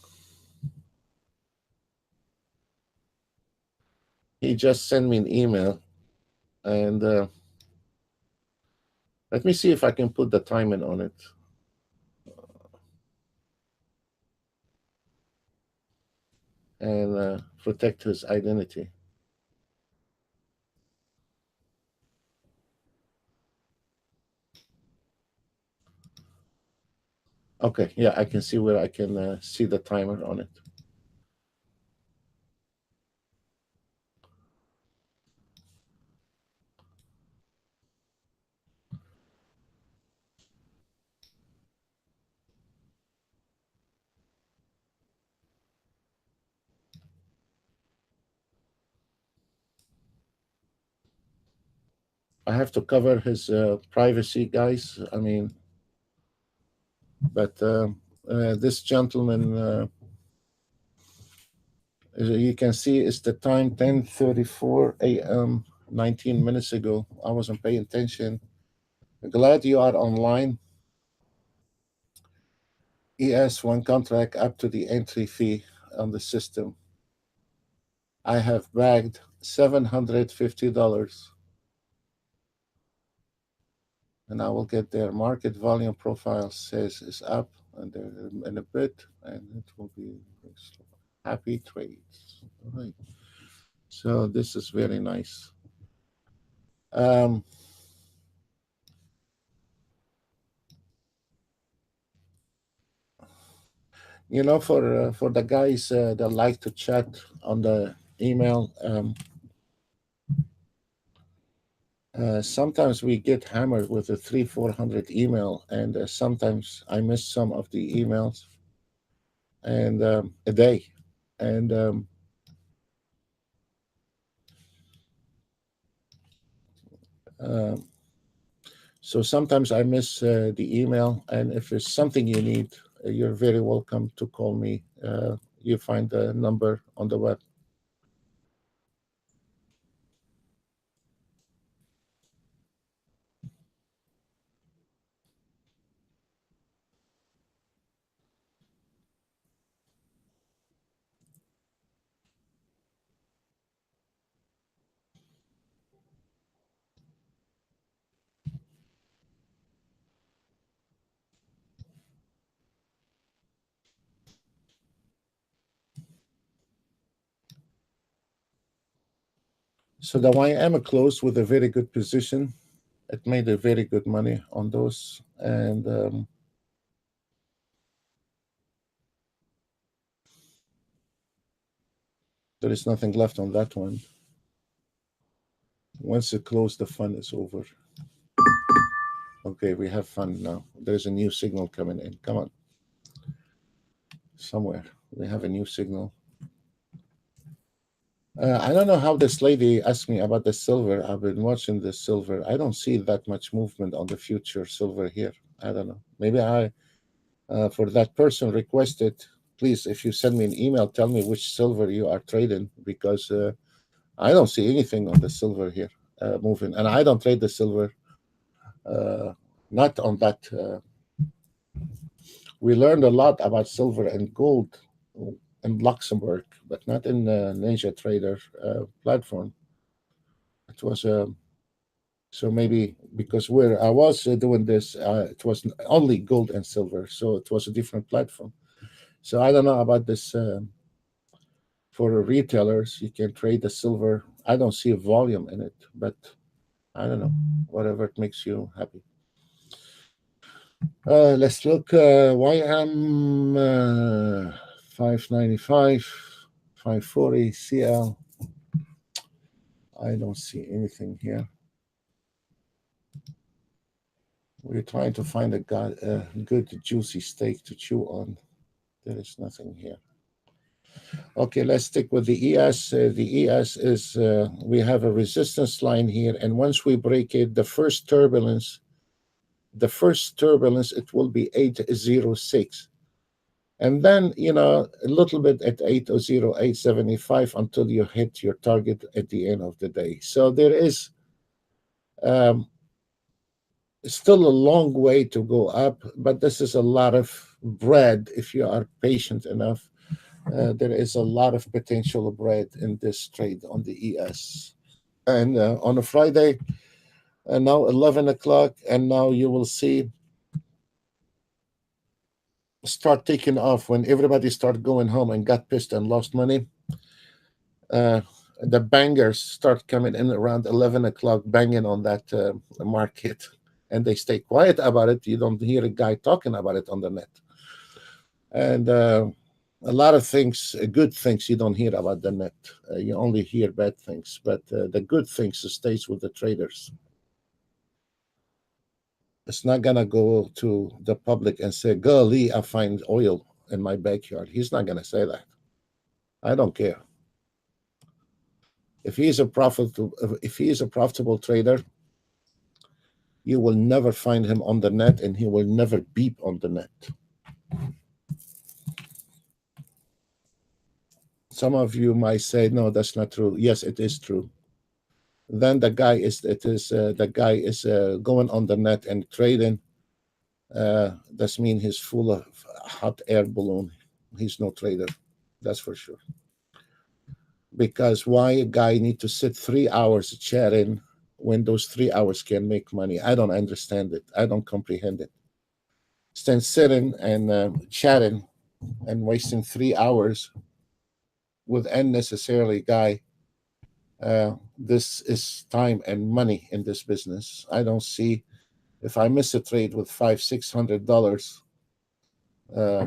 he just sent me an email, and let me see if I can put the timing on it and protect his identity. Okay, yeah, I can see where I can see the timer on it. I have to cover his privacy, guys. I mean, but this gentleman, you can see it's the time 10:34 a.m. 19 minutes ago. I wasn't paying attention. Glad you are online. ES one contract up to the entry fee on the system. I have bagged $750, and I will get their market volume profile says is up and in a bit, and it will be happy trades. All right. So this is very nice. Um, for the guys that like to chat on the email, sometimes we get hammered with a 300-400 email, and sometimes I miss some of the emails and a day, and um, so sometimes I miss the email. And if there's something you need, you're very welcome to call me. You find the number on the web. So the YM closed with a very good position. It made a very good money on those, and there is nothing left on that one. Once it closed, the fun is over. Okay, we have fun now. There's a new signal coming in. Come on. Somewhere. We have a new signal. I don't know how this lady asked me about the silver. I've been watching the silver. I don't see that much movement on the future silver here. I don't know. Maybe for that person requested, please, if you send me an email, tell me which silver you are trading, because I don't see anything on the silver here moving. And I don't trade the silver, uh, not on that. We learned a lot about silver and gold in Luxembourg, but not in the Ninja Trader platform. It was so maybe because where I was doing this, it was only gold and silver, so it was a different platform. So I don't know about this. For retailers, you can trade the silver. I don't see a volume in it, but I don't know. Whatever it makes you happy. Let's look. YM 595, 540 CL. I don't see anything here. We're trying to find a good juicy steak to chew on. There is nothing here. Okay, let's stick with the ES. The ES is, we have a resistance line here, and once we break it, the first turbulence, it will be 806. And then, a little bit at 800, 875 until you hit your target at the end of the day. So there is um, still a long way to go up, but this is a lot of bread if you are patient enough. There is a lot of potential bread in this trade on the ES. And on a Friday, and now 11 o'clock, and now you will see start taking off when everybody started going home and got pissed and lost money. Uh, the bangers start coming in around 11 o'clock, banging on that market, and they stay quiet about it. You don't hear a guy talking about it on the net. And a lot of things, good things, you don't hear about the net. You only hear bad things, but the good things stays with the traders. It's not gonna go to the public and say, "Golly, I find oil in my backyard." He's not gonna say that. I don't care. If he is a profitable trader, you will never find him on the net, and he will never beep on the net. Some of you might say, "No, that's not true." Yes, it is true. Then the guy is going on the net and trading. That means he's full of hot air balloon. He's no trader, that's for sure. Because why a guy need to sit 3 hours chatting when those 3 hours can make money? I don't understand it. I don't comprehend it. Stand sitting and chatting and wasting 3 hours with unnecessarily guy. This is time and money in this business. I don't see, if I miss a trade with $500-600, uh,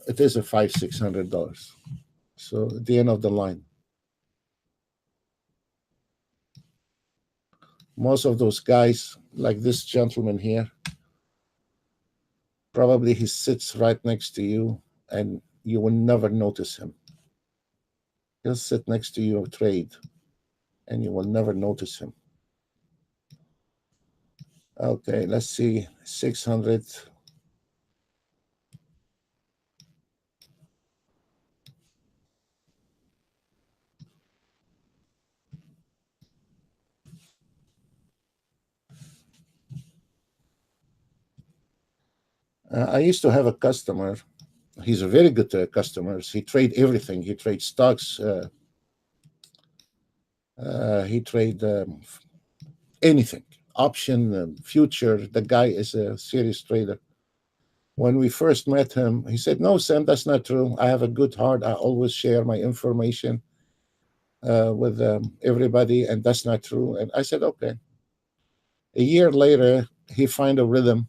it is a $500-600. So at the end of the line, most of those guys, like this gentleman here, probably he sits right next to you and you will never notice him. He'll sit next to you trade and you will never notice him. Okay, let's see, 600. I used to have a customer. He's a very good customer. He trade everything. He trades stocks. He trade anything, option, future. The guy is a serious trader. When we first met him, he said, "No, Sam, that's not true. I have a good heart. I always share my information with everybody, and that's not true." And I said, "Okay." A year later, he find a rhythm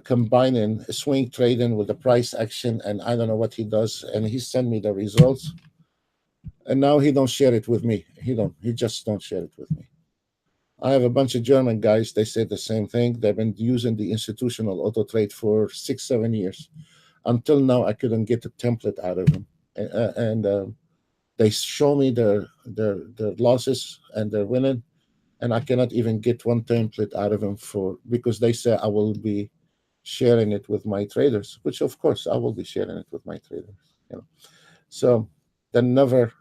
combining swing trading with the price action, and I don't know what he does. And he sent me the results. and now he don't share it with me. He just don't share it with me. I have a bunch of German guys. They say the same thing. They've been using the institutional auto trade for 6, 7 years. Until now, I couldn't get a template out of them, and they show me their losses and their winning, and I cannot even get one template out of them for because they say I will be sharing it with my traders, which of course I will be sharing it with my traders. You know, so they never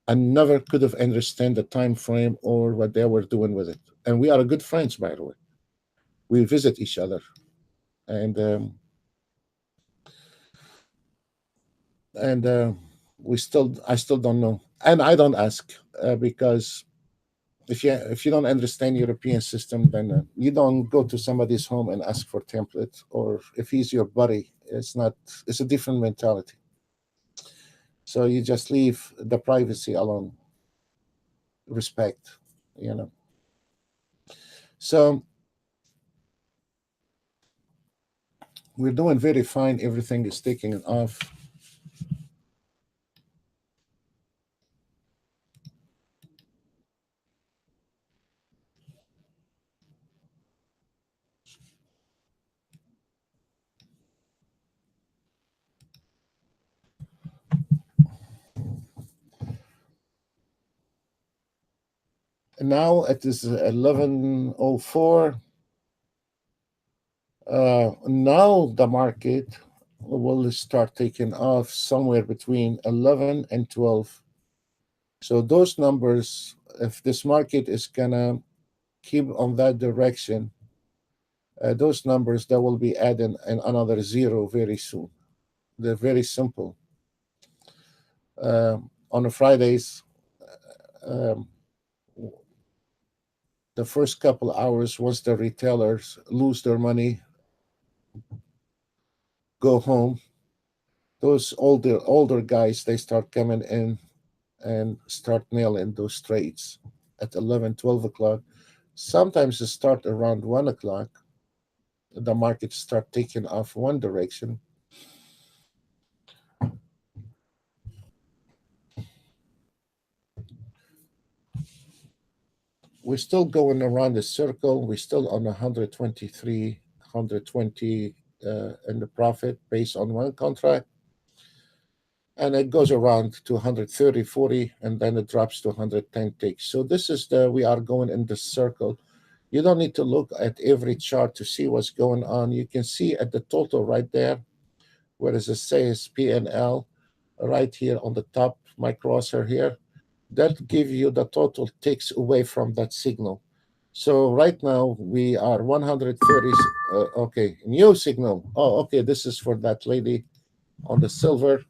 I never could have understand the time frame or what they were doing with it. And we are good friends, by the way. We visit each other, and I still don't know, and I don't ask because if you don't understand European system, then you don't go to somebody's home and ask for template, or if he's your buddy, it's not. It's a different mentality. So you just leave the privacy alone, respect, you know. So we're doing very fine. Everything is taking off. Now it is 11:04. Now the market will start taking off somewhere between 11 and 12. So those numbers, if this market is gonna keep on that direction, those numbers that will be adding another zero very soon. They're very simple. On the Fridays, um, the first couple hours, once the retailers lose their money, go home. Those older guys, they start coming in and start nailing those trades at 11, 12 o'clock. Sometimes it start around 1 o'clock. The market start taking off one direction. We're still going around the circle. We're still on 123, 120 in the profit based on one contract. And it goes around to 130, 40, and then it drops to 110 ticks. So this is we are going in the circle. You don't need to look at every chart to see what's going on. You can see at the total right there, where does it says PNL right here on the top, my crosshair here. That give you the total ticks away from that signal. So right now we are 130. Okay, new signal. Oh, okay, this is for that lady on the silver.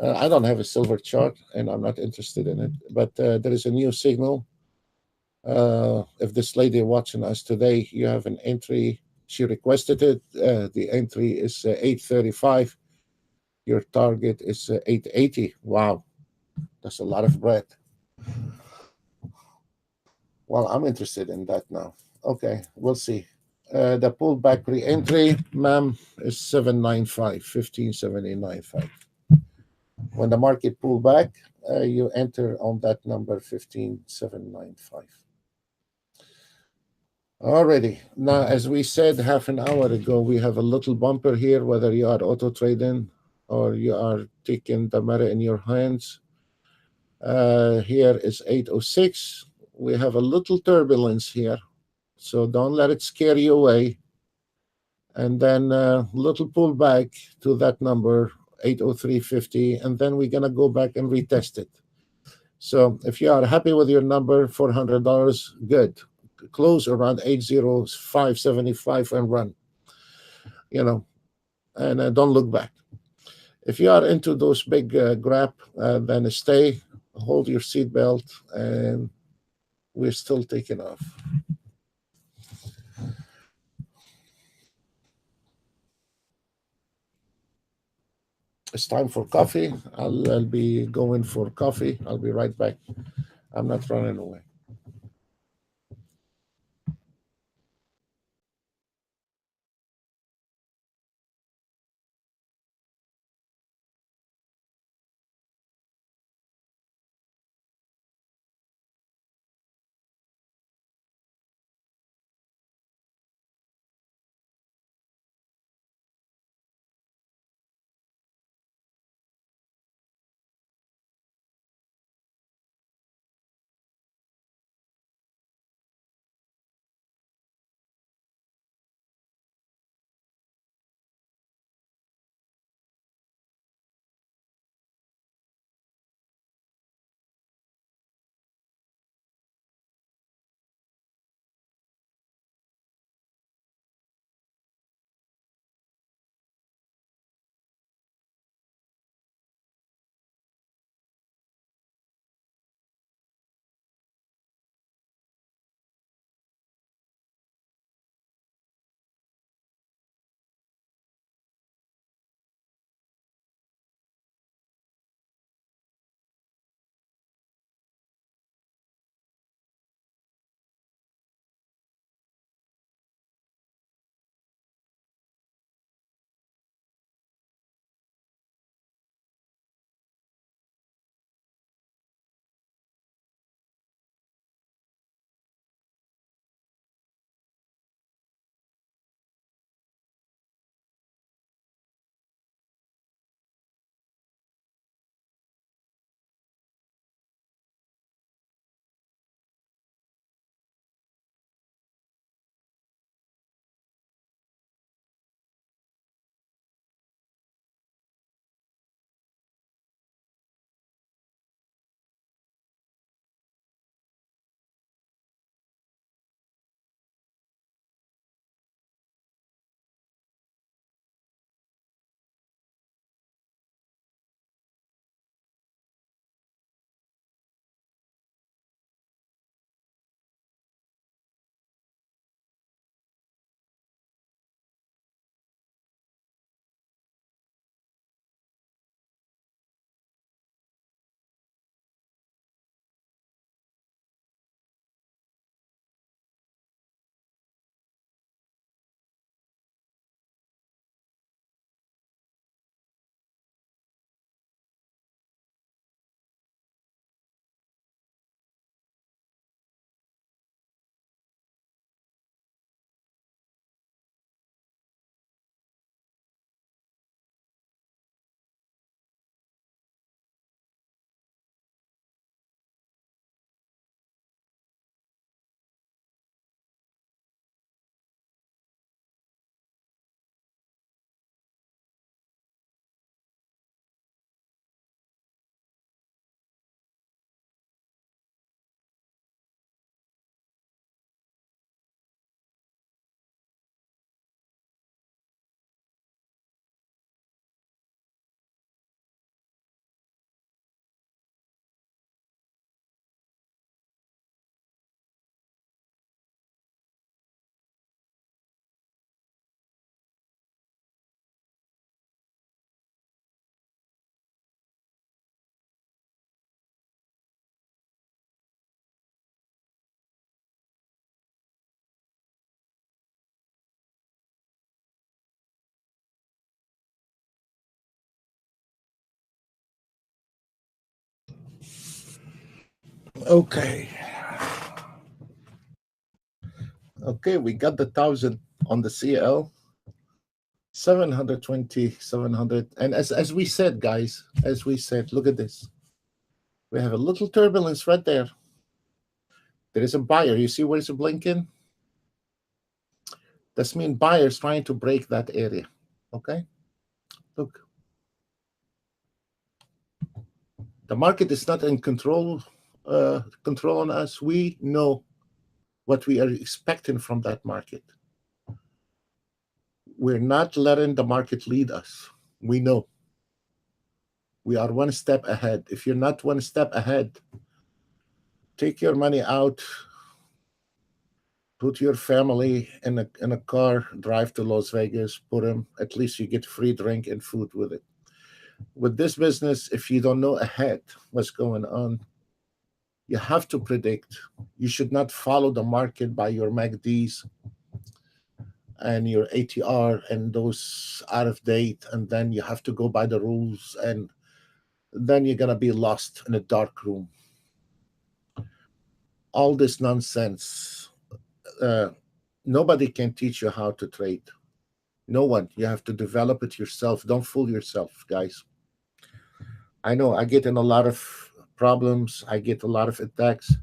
I don't have a silver chart and I'm not interested in it, but there is a new signal. If this lady watching us today, you have an entry. She requested it. The entry is 835. Your target is 880. Wow, that's a lot of bread. Well, I'm interested in that now. Okay, we'll see. The pullback re-entry, ma'am, is 795, 15,795. When the market pull back, you enter on that number 15,795. Alrighty. Now, as we said half an hour ago, we have a little bumper here, whether you are auto trading or you are taking the matter in your hands. Here is 806. We have a little turbulence here, so don't let it scare you away. And then a little pullback to that number, 803.50, and then we're going to go back and retest it. So if you are happy with your number, $400, good. Close around 805.75 and run, and don't look back. If you are into those big grab, then stay, hold your seatbelt, and we're still taking off. It's time for coffee. I'll be going for coffee. I'll be right back. I'm not running away. Okay. Okay, we got the 1,000 on the CL. 720, 700. And as we said, guys, as we said, look at this. We have a little turbulence right there. There is a buyer. You see where it's blinking? That's mean buyers trying to break that area. Okay? Look. The market is not in control on us. We know what we are expecting from that market. We're not letting the market lead us. We know. We are one step ahead. If you're not one step ahead, take your money out, put your family in a car, drive to Las Vegas, put them, at least you get free drink and food with it. With this business, if you don't know ahead what's going on, you have to predict. You should not follow the market by your MACDs and your ATR and those out of date, and then you have to go by the rules, and then you're going to be lost in a dark room. All this nonsense. Nobody can teach you how to trade. No one. You have to develop it yourself. Don't fool yourself, guys. I know I get in a lot of problems. I get a lot of attacks.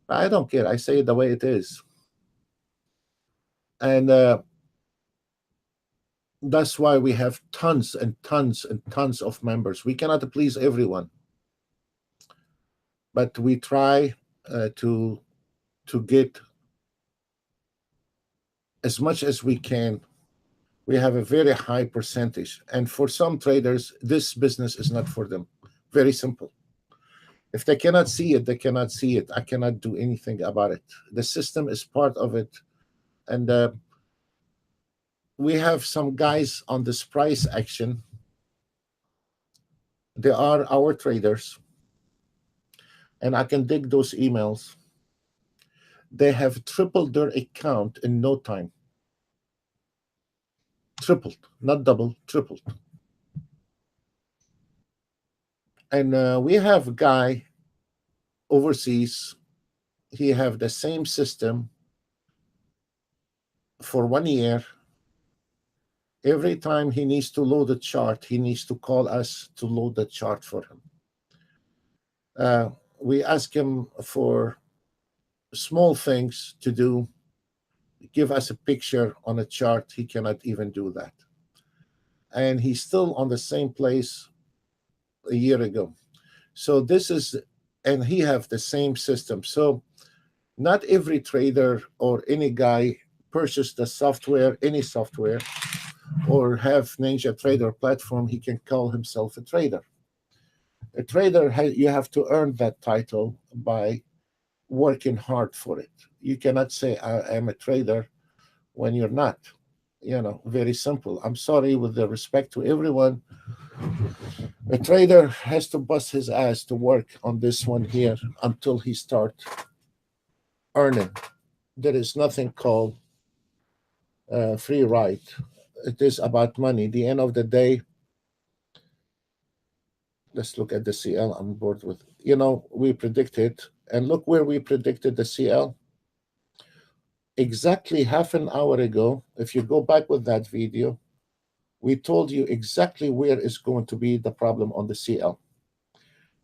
But I don't care. I say it the way it is. And that's why we have tons and tons and tons of members. We cannot please everyone. But we try to get as much as we can. We have a very high percentage. And for some traders, this business is not for them. Very simple. If they cannot see it, they cannot see it. I cannot do anything about it. The system is part of it. And we have some guys on this price action. They are our traders. And I can dig those emails. They have tripled their account in no time. Tripled, not double, tripled. And we have a guy overseas. He have the same system for 1 year. Every time he needs to load a chart, he needs to call us to load the chart for him. We ask him for small things to do. Give us a picture on a chart. He cannot even do that. And he's still on the same place a year ago. So this is, and he have the same system. So not every trader or any guy purchase the software, any software, or have Ninja Trader platform, he can call himself a trader. A trader, you have to earn that title by working hard for it. You cannot say I am a trader when you're not. Very simple. I'm sorry, with the respect to everyone, a trader has to bust his ass to work on this one here until he start earning. There is nothing called free ride. It is about money. The end of the day, let's look at the CL on board with. We predicted, and look where we predicted the CL. Exactly half an hour ago, if you go back with that video, we told you exactly where is going to be the problem on the CL.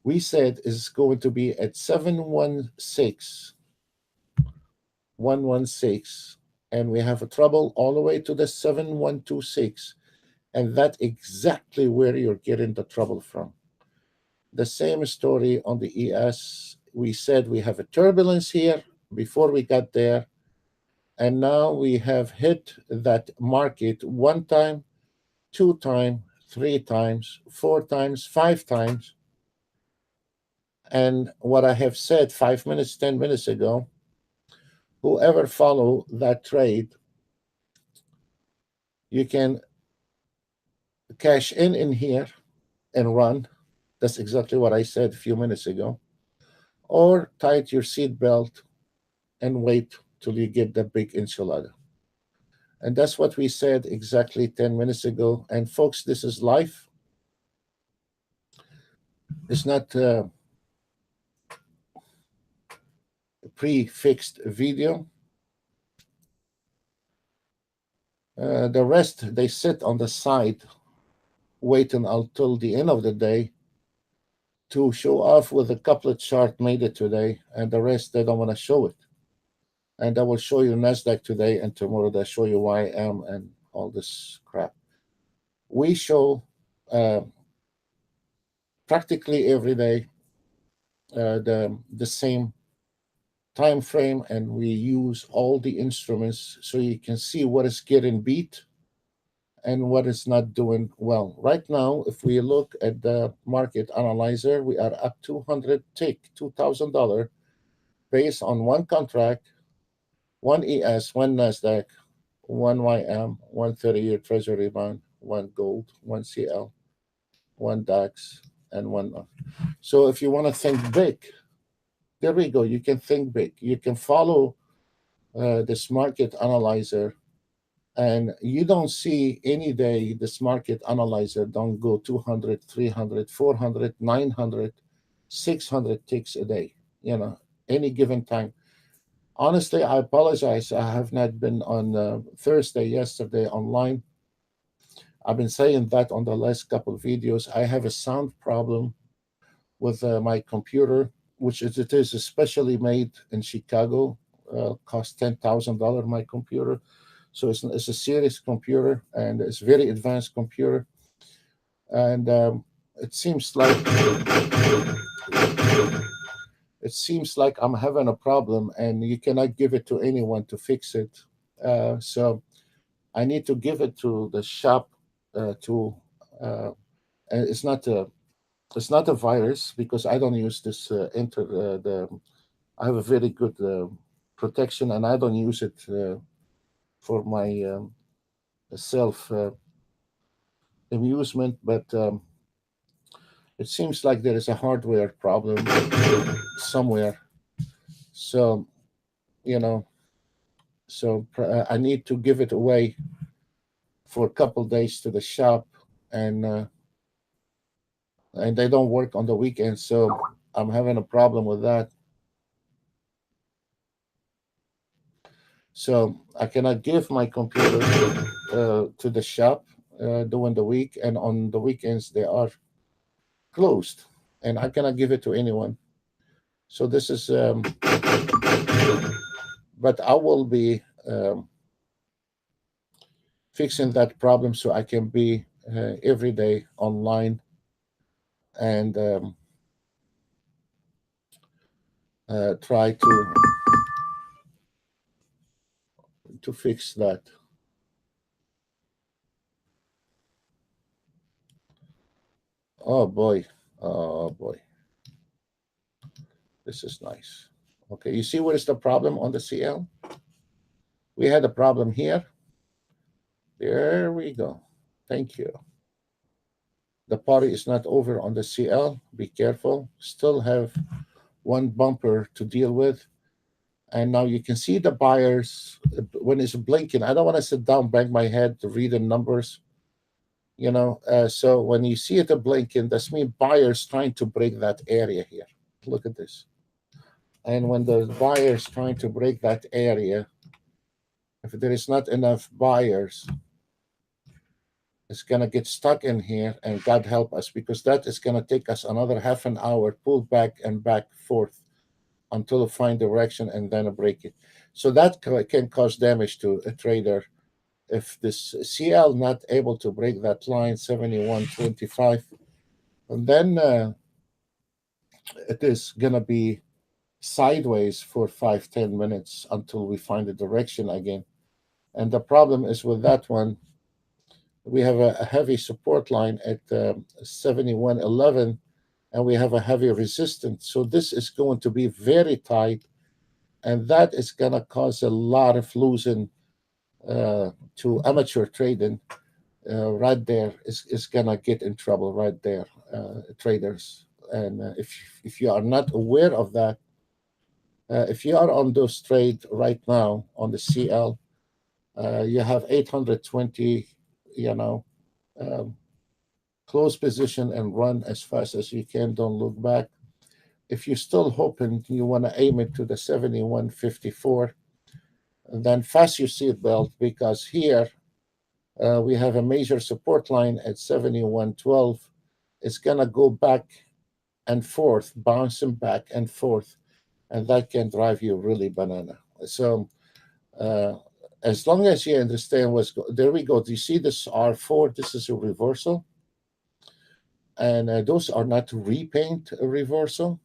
We said it's going to be at 716, 116, and we have a trouble all the way to the 7126, and that's exactly where you're getting the trouble from. The same story on the ES. We said we have a turbulence here before we got there, and now we have hit that market 1 time, 2 times, 3 times, 4 times, 5 times. And what I have said 5 minutes, 10 minutes ago, whoever follow that trade, you can cash in here and run. That's exactly what I said a few minutes ago. Or tighten your seat belt and wait till you get the big enchilada. And that's what we said exactly 10 minutes ago. And folks, this is life. It's not pre-fixed video. The rest, they sit on the side waiting until the end of the day to show off with a couplet chart made it today, and the rest they don't want to show it. And I will show you Nasdaq today, and tomorrow they show you YM and all this crap. We show uh, practically every day the same time frame, and we use all the instruments so you can see what is getting beat and what is not doing well. Right now, if we look at the market analyzer, we are up 200 tick, $2,000 based on one contract, one ES, one NASDAQ, one YM, one 30-year Treasury bond, one gold, one CL, one DAX, and one. So if you want to think big, there we go. You can think big. You can follow this market analyzer, and you don't see any day this market analyzer don't go 200, 300, 400, 900, 600 ticks a day, any given time. Honestly, I apologize. I have not been on Thursday, yesterday online. I've been saying that on the last couple of videos. I have a sound problem with my computer, which it is especially made in Chicago. Cost $10,000 my computer, so it's a serious computer, and it's very advanced computer. And it seems like I'm having a problem, and you cannot give it to anyone to fix it. So I need to give it to the shop to. And it's not a virus because I don't use this I have a very good protection, and I don't use it for my self amusement. But it seems like there is a hardware problem somewhere. So you know, I need to give it away for a couple days to the shop, and they don't work on the weekends, so I'm having a problem with that. So I cannot give my computer to the shop during the week, and on the weekends they are closed, and I cannot give it to anyone. So this is, but I will be fixing that problem so I can be every day online and try to fix that. Oh boy, oh boy, this is nice. Okay, you see what is the problem on the CL? We had a problem here. There we go. Thank you. The party is not over on the CL. Be careful. Still have one bumper to deal with. And now you can see the buyers when it's blinking. I don't want to sit down, bang my head to read the numbers. So when you see it blinking, that's mean buyers trying to break that area here. Look at this. And when the buyers trying to break that area, if there is not enough buyers, it's going to get stuck in here, and God help us, because that is going to take us another half an hour, pull back and back forth until we find direction and then break it. So that can cause damage to a trader. If this CL not able to break that line 71.25, and then it is going to be sideways for 5-10 minutes until we find the direction again. And the problem is with that one, we have a heavy support line at 71.11, and we have a heavy resistance. So this is going to be very tight, and that is going to cause a lot of losing to amateur trading. Right there is going to get in trouble right there, traders. And if you are not aware of that, if you are on those trades right now on the CL, you have 820, close position and run as fast as you can. Don't look back. If you're still hoping you want to aim it to the 71.54, then fast your seatbelt, because here we have a major support line at 71.12. It's going to go back and forth, bouncing back and forth, and that can drive you really banana. So uh, as long as you understand there we go. Do you see this R4? This is a reversal, and those are not repaint reversal.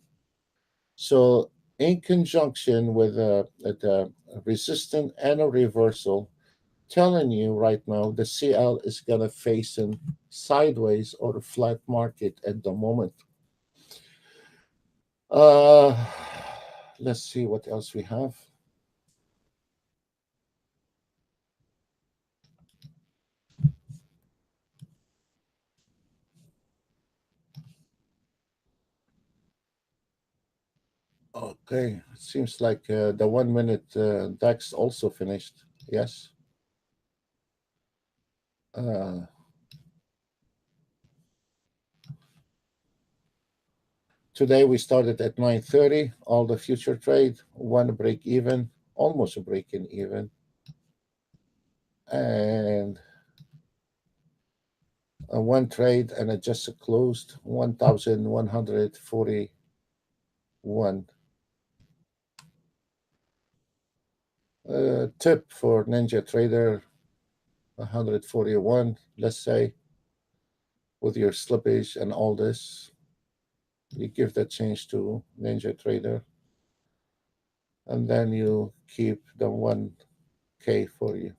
So in conjunction with the resistance and a reversal, telling you right now the CL is going to face in sideways or a flat market at the moment. Uh, let's see what else we have. Okay, it seems like the 1 minute DAX also finished. Yes. Uh, Today we started at 9:30. All the future trade, one break even, almost a break in even, and one trade, and it just closed 1,141. Tip for Ninja Trader 141, let's say, with your slippage and all this. You give that change to Ninja Trader, and then you keep the 1K for you.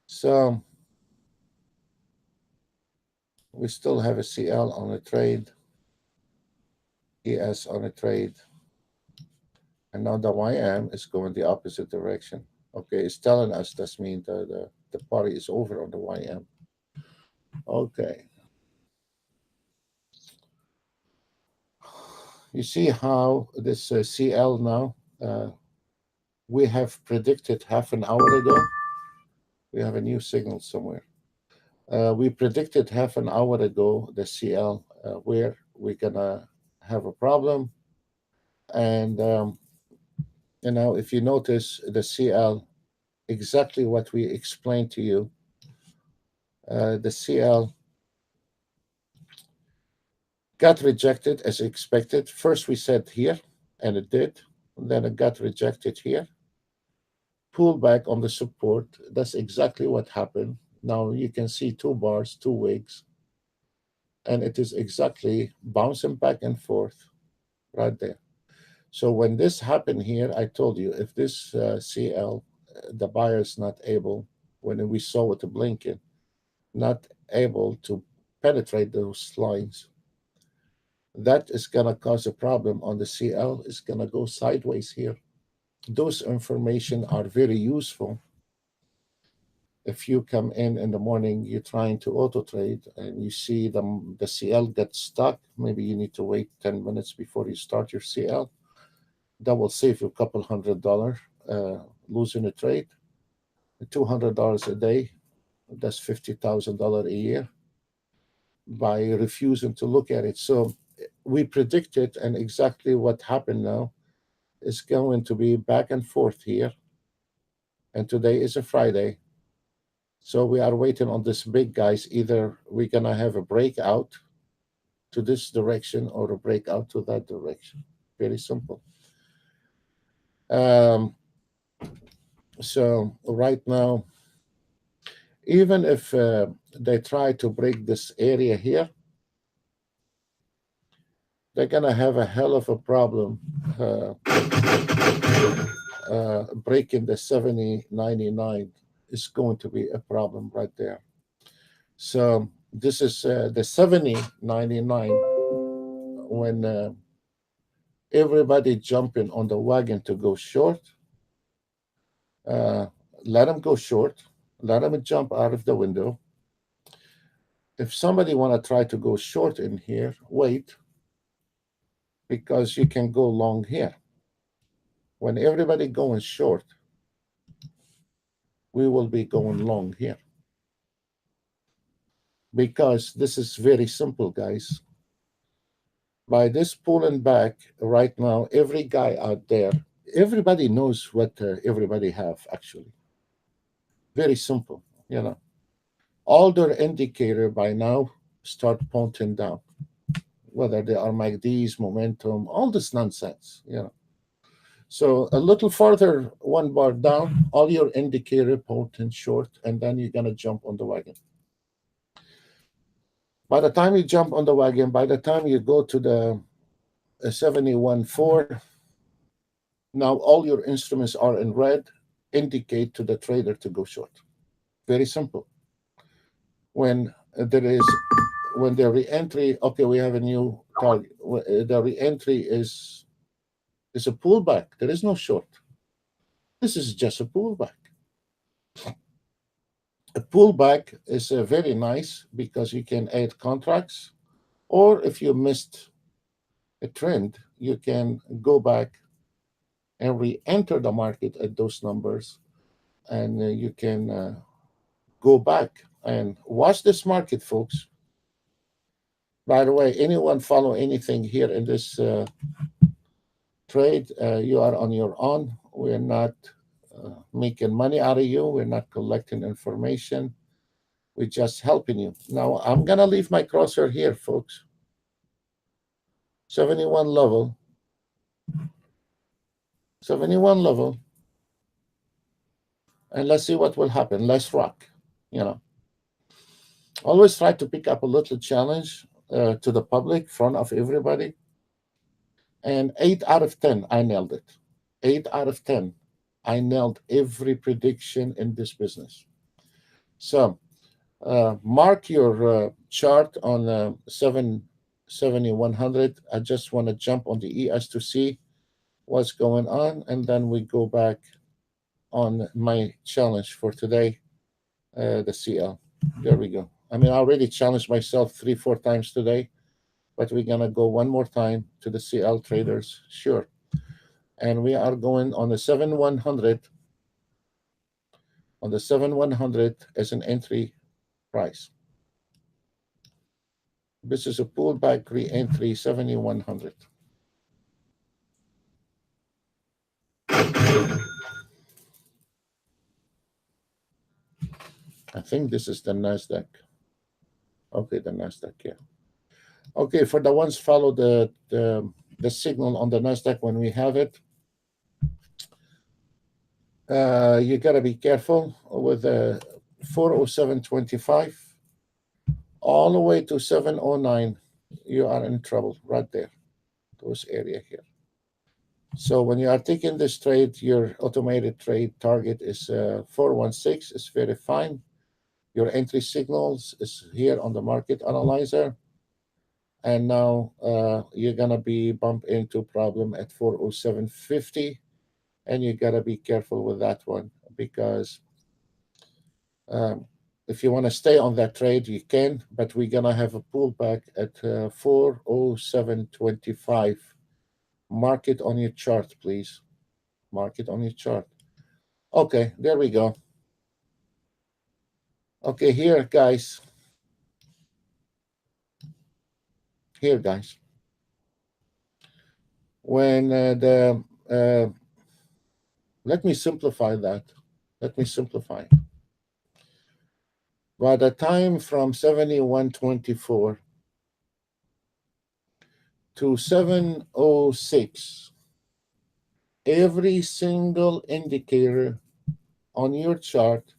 So we still have a CL on a trade, ES on a trade, and now the YM is going the opposite direction. Okay, it's telling us that means the party is over on the YM. Okay. You see how this CL now, we have predicted half an hour ago. We have a new signal somewhere. We predicted half an hour ago the CL where we're gonna have a problem, and if you notice the CL, exactly what we explained to you. The CL got rejected as expected. First, we said here, and it did. Then it got rejected here. Pull back on the support. That's exactly what happened. Now you can see two bars, two wicks, and it is exactly bouncing back and forth right there. So when this happened here, I told you if this CL, the buyer is not able, when we saw it blinking, not able to penetrate those lines, that is going to cause a problem on the CL. It's going to go sideways here. Those information are very useful. If you come in the morning, you're trying to auto trade and you see the CL get stuck, maybe you need to wait 10 minutes before you start your CL. That will save you a couple $100 losing a trade. $200 a day, that's $50,000 a year by refusing to look at it. So we predicted, and exactly what happened now is going to be back and forth here. And today is a Friday. So we are waiting on this big guys. Either we're going to have a breakout to this direction or a breakout to that direction. Very simple. So right now, even if they try to break this area here, they're going to have a hell of a problem breaking the 70.99 is going to be a problem right there. So this is the 70.99 when everybody jumping on the wagon to go short. Let them go short. Let them jump out of the window. If somebody want to try to go short in here, wait, because you can go long here. When everybody going short, we will be going long here. Because this is very simple, guys. By this pulling back right now, every guy out there, everybody knows what everybody have actually. Very simple, you know. All their indicator by now start pointing down, whether they are MACDs, momentum, all this nonsense, you know. So a little further, one bar down, all your indicator pointing short, and then you're gonna jump on the wagon. By the time you jump on the wagon, by the time you go to the 71.4, now all your instruments are in red, indicate to the trader to go short. Very simple. When there is when the reentry, okay, we have a new target. The reentry is a pullback. There is no short. This is just a pullback. A pullback is very nice because you can add contracts, or if you missed a trend, you can go back and re-enter the market at those numbers, and you can go back and watch this market, folks. By the way, anyone follow anything here in this trade, you are on your own. We're not making money out of you. We're not collecting information. We're just helping you. Now, I'm going to leave my crosshair here, folks. 71 level. 71 level. And let's see what will happen. Let's rock. You know, always try to pick up a little challenge to the public, front of everybody. And 8 out of 10, I nailed it. 8 out of 10. I nailed every prediction in this business. So mark your chart on 7100. I just want to jump on the ES to see what's going on, and then we go back on my challenge for today, the CL. There we go. I mean, I already challenged myself 3-4 times today, but we're going to go one more time to the CL traders. Sure. And we are going on the 7100, on the 7100 as an entry price. This is a pullback re-entry 7100. I think this is the Nasdaq. Okay, the Nasdaq, yeah. Okay, for the ones follow the signal on the Nasdaq when we have it. You gotta be careful with 407.25 all the way to 709. You are in trouble right there, those area here. So when you are taking this trade, your automated trade target is 416. It's very fine. Your entry signals is here on the market analyzer. And now you're going to be bumped into problem at 407.50. And you got to be careful with that one because if you want to stay on that trade, you can, but we're going to have a pullback at 407.25. Mark it on your chart, please. Mark it on your chart. Okay, there we go. Okay, here, guys. Here, guys. When let me simplify that. Let me simplify. By the time from 71.24 to 706, every single indicator on your chart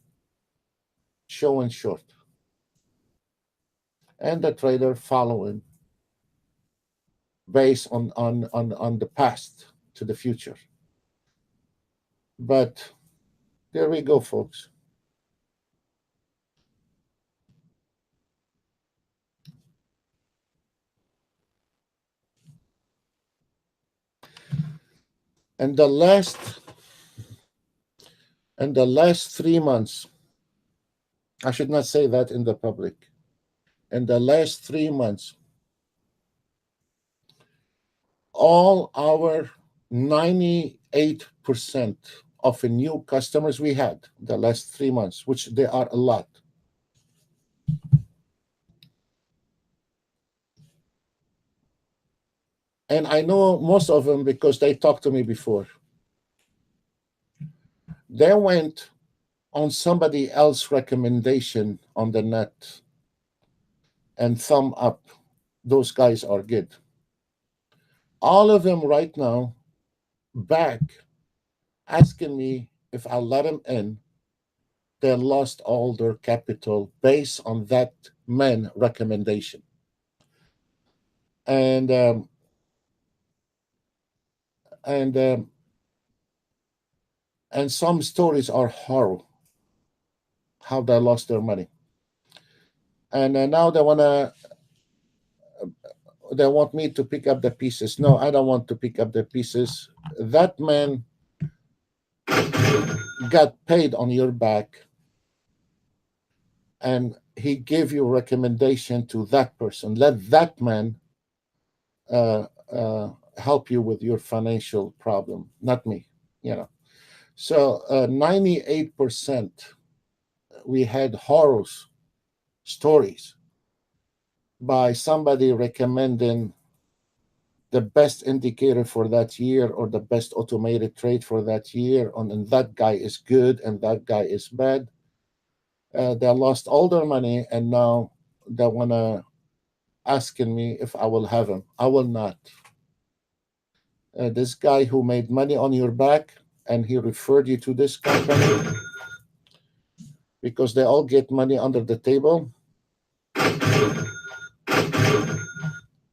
showing short, and the trader following based on the past to the future. But there we go, folks. And the last 3 months, I should not say that in the public. In the last 3 months, all our 98% of the new customers we had the last 3 months, which there are a lot, And I know most of them because they talked to me before. They went on somebody else's recommendation on the net and thumb up. Those guys are good. All of them right now back asking me if I'll let them in. They lost all their capital based on that man recommendation. And and um, and some stories are horrible how they lost their money. And now they want me to pick up the pieces. No, I don't want to pick up the pieces. That man got paid on your back, and he gave you a recommendation to that person. Let that man uh, help you with your financial problem, not me. You know. So 98% we had horror stories by somebody recommending the best indicator for that year or the best automated trade for that year, and that guy is good and that guy is bad. They lost all their money, and now they want to asking me if I will have him. I will not. This guy who made money on your back and he referred you to this company because they all get money under the table.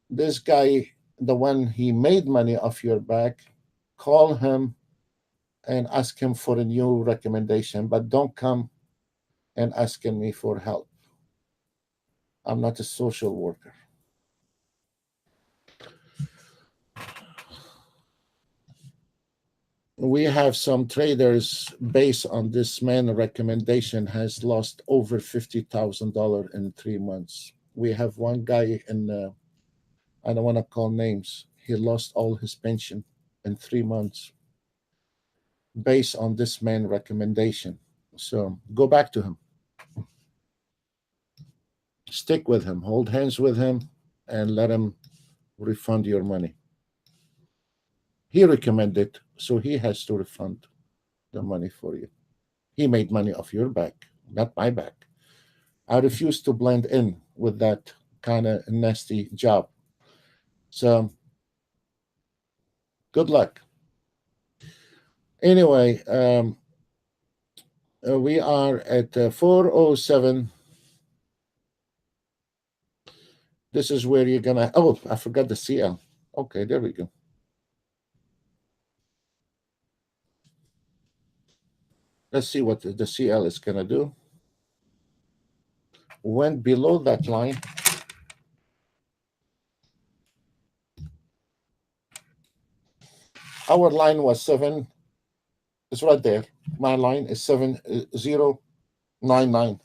This guy, the one he made money off your back, call him and ask him for a new recommendation, but don't come and asking me for help. I'm not a social worker. We have some traders based on this man recommendation has lost over $50,000 in 3 months. We have one guy in I don't want to call names. He lost all his pension in 3 months based on this man recommendation. So go back to him, stick with him, hold hands with him, and let him refund your money. He recommended, so he has to refund the money for you. He made money off your back, not my back. I refuse to blend in with that kind of nasty job. So good luck. Anyway, we are at 407. This is where you're gonna. Oh, I forgot the CL. Okay, there we go. Let's see what the CL is gonna do. Went below that line. Our line was 7. It's right there. My line is 7099.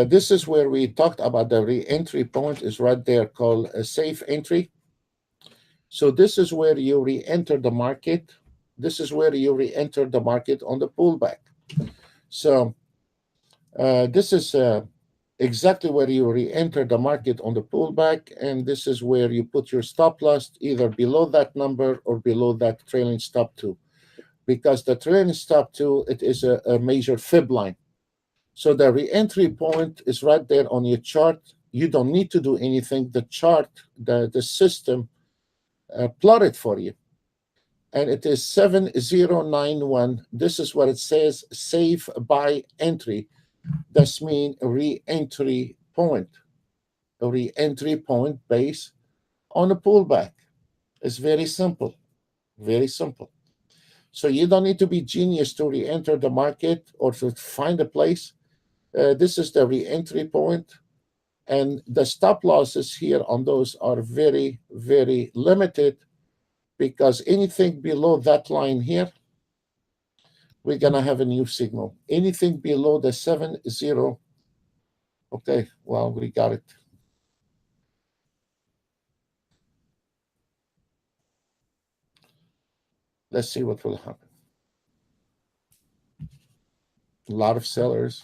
This is where we talked about the re-entry point is right there called a safe entry. So this is where you re-enter the market. This is where you re-enter the market on the pullback. So this is exactly where you re-enter the market on the pullback, and this is where you put your stop loss either below that number or below that trailing stop to, because the trailing stop to it is a major fib line. So the re-entry point is right there on your chart. You don't need to do anything. The chart, the system plot it for you. And it is 7091. This is what it says, safe buy entry. That's mean re-entry point. A re-entry point based on a pullback. It's very simple. Very simple. So you don't need to be genius to re-enter the market or to find a place. This is the re-entry point, and the stop losses here on those are very, very limited, because anything below that line here, we're gonna have a new signal. Anything below the 70, okay, well, we got it. Let's see what will happen. A lot of sellers.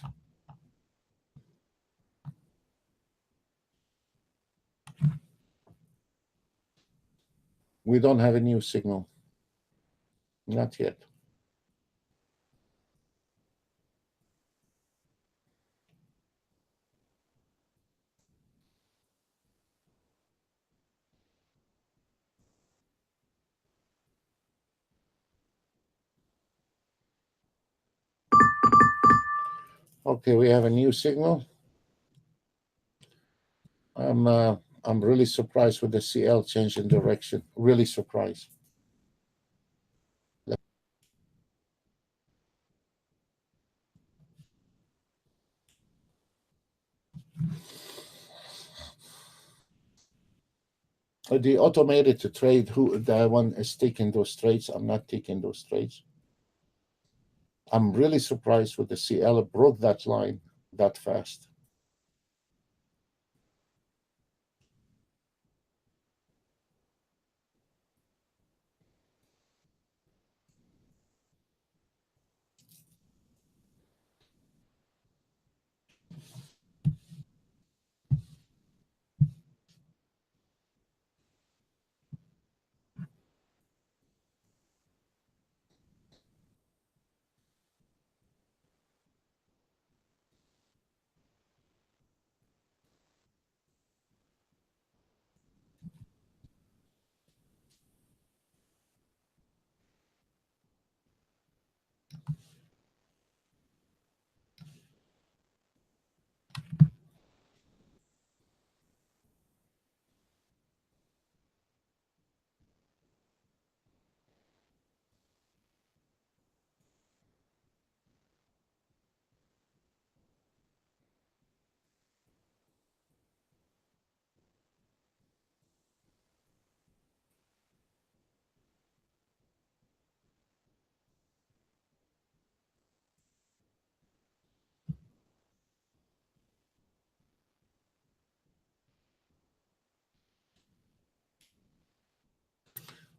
We don't have a new signal. Not yet. Okay, we have a new signal. I'm really surprised with the CL change in direction. Really surprised. The automated to trade, who the one is taking those trades? I'm not taking those trades. I'm really surprised with the CL broke that line that fast.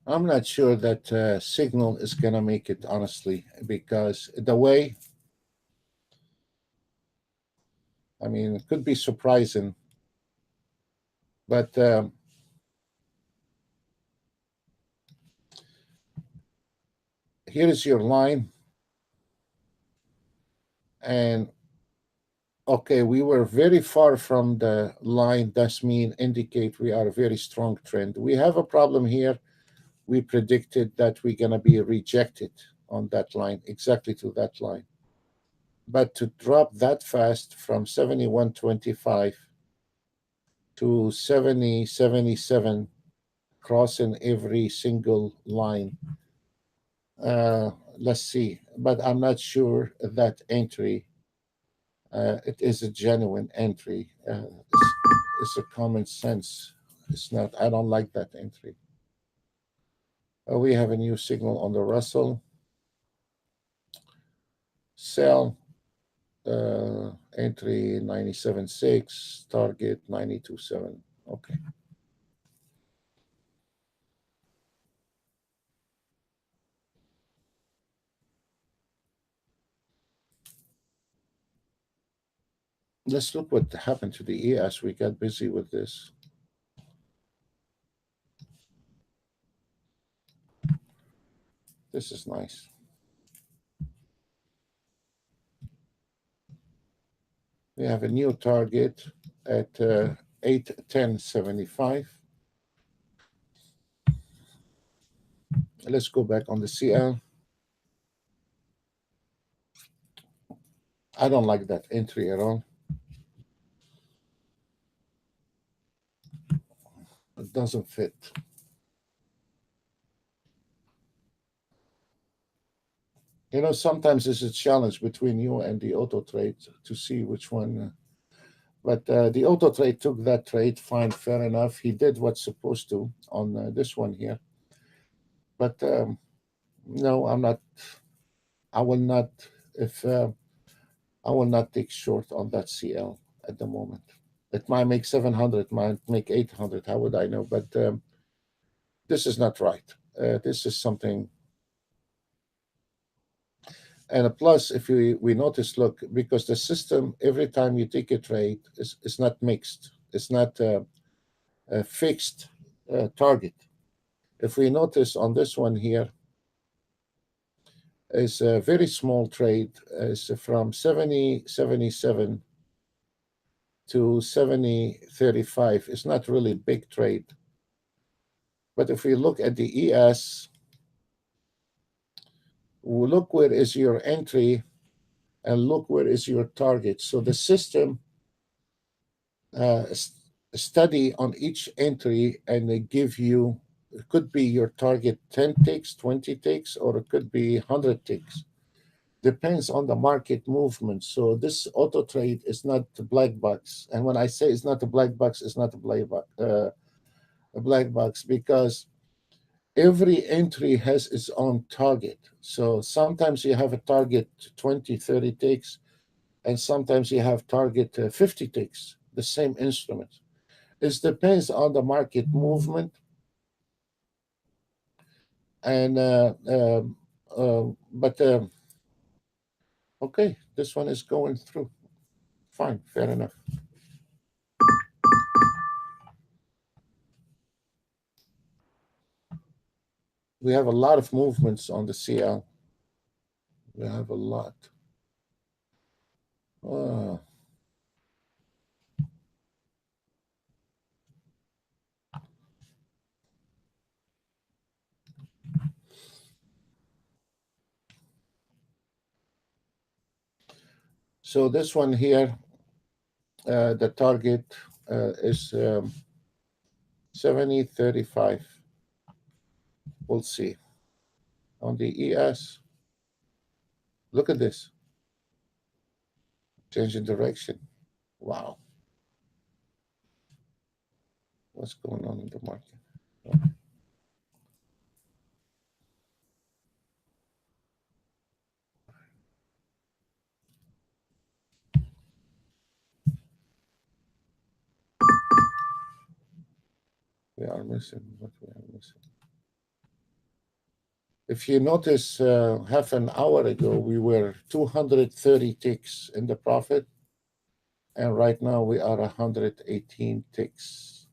I'm not sure that Signal is going to make it, honestly, because the way, I mean, it could be surprising, but here is your line. And okay, we were very far from the line. That's mean indicate we are a very strong trend. We have a problem here. We predicted that we're going to be rejected on that line, exactly to that line. But to drop that fast from 71.25 to 70.77, crossing every single line. Let's see, but I'm not sure that entry. It is a genuine entry. It's a common sense. It's not. I don't like that entry. We have a new signal on the Russell. Sell. Entry 97.6, target 92.7. Okay. Let's look what happened to the ES. We got busy with this. This is nice. We have a new target at 810.75. Let's go back on the CL. I don't like that entry at all. It doesn't fit. You know, sometimes it's a challenge between you and the auto trade to see which one. But the auto trade took that trade. Fine, fair enough. He did what's supposed to on this one here. But no, I'm not. I will not. If I will not take short on that CL at the moment. It might make 700, it might make 800. How would I know? But this is not right. This is something. And plus, if we notice, look, because the system, every time you take a trade, is not mixed. It's not a fixed target. If we notice on this one here, is a very small trade, is from 70.77 to 70.35. It's not really big trade. But if we look at the ES, look where is your entry and look where is your target. So the system uh, study on each entry, and they give you, it could be your target 10 ticks, 20 ticks, or it could be 100 ticks. Depends on the market movement. So this auto trade is not the black box. And when I say it's not a black box, it's not a black box, because every entry has its own target. So sometimes you have a target 20, 30 ticks, and sometimes you have target 50 ticks, the same instrument. It depends on the market movement. And but okay, this one is going through. Fine, fair enough. We have a lot of movements on the CL. We have a lot. Oh. So this one here, the target is 70.35. We'll see. On the ES, look at this. Change in direction. Wow. What's going on in the market? Oh. We are missing what we are missing. If you notice, half an hour ago, we were 230 ticks in the profit, and right now we are 118 ticks.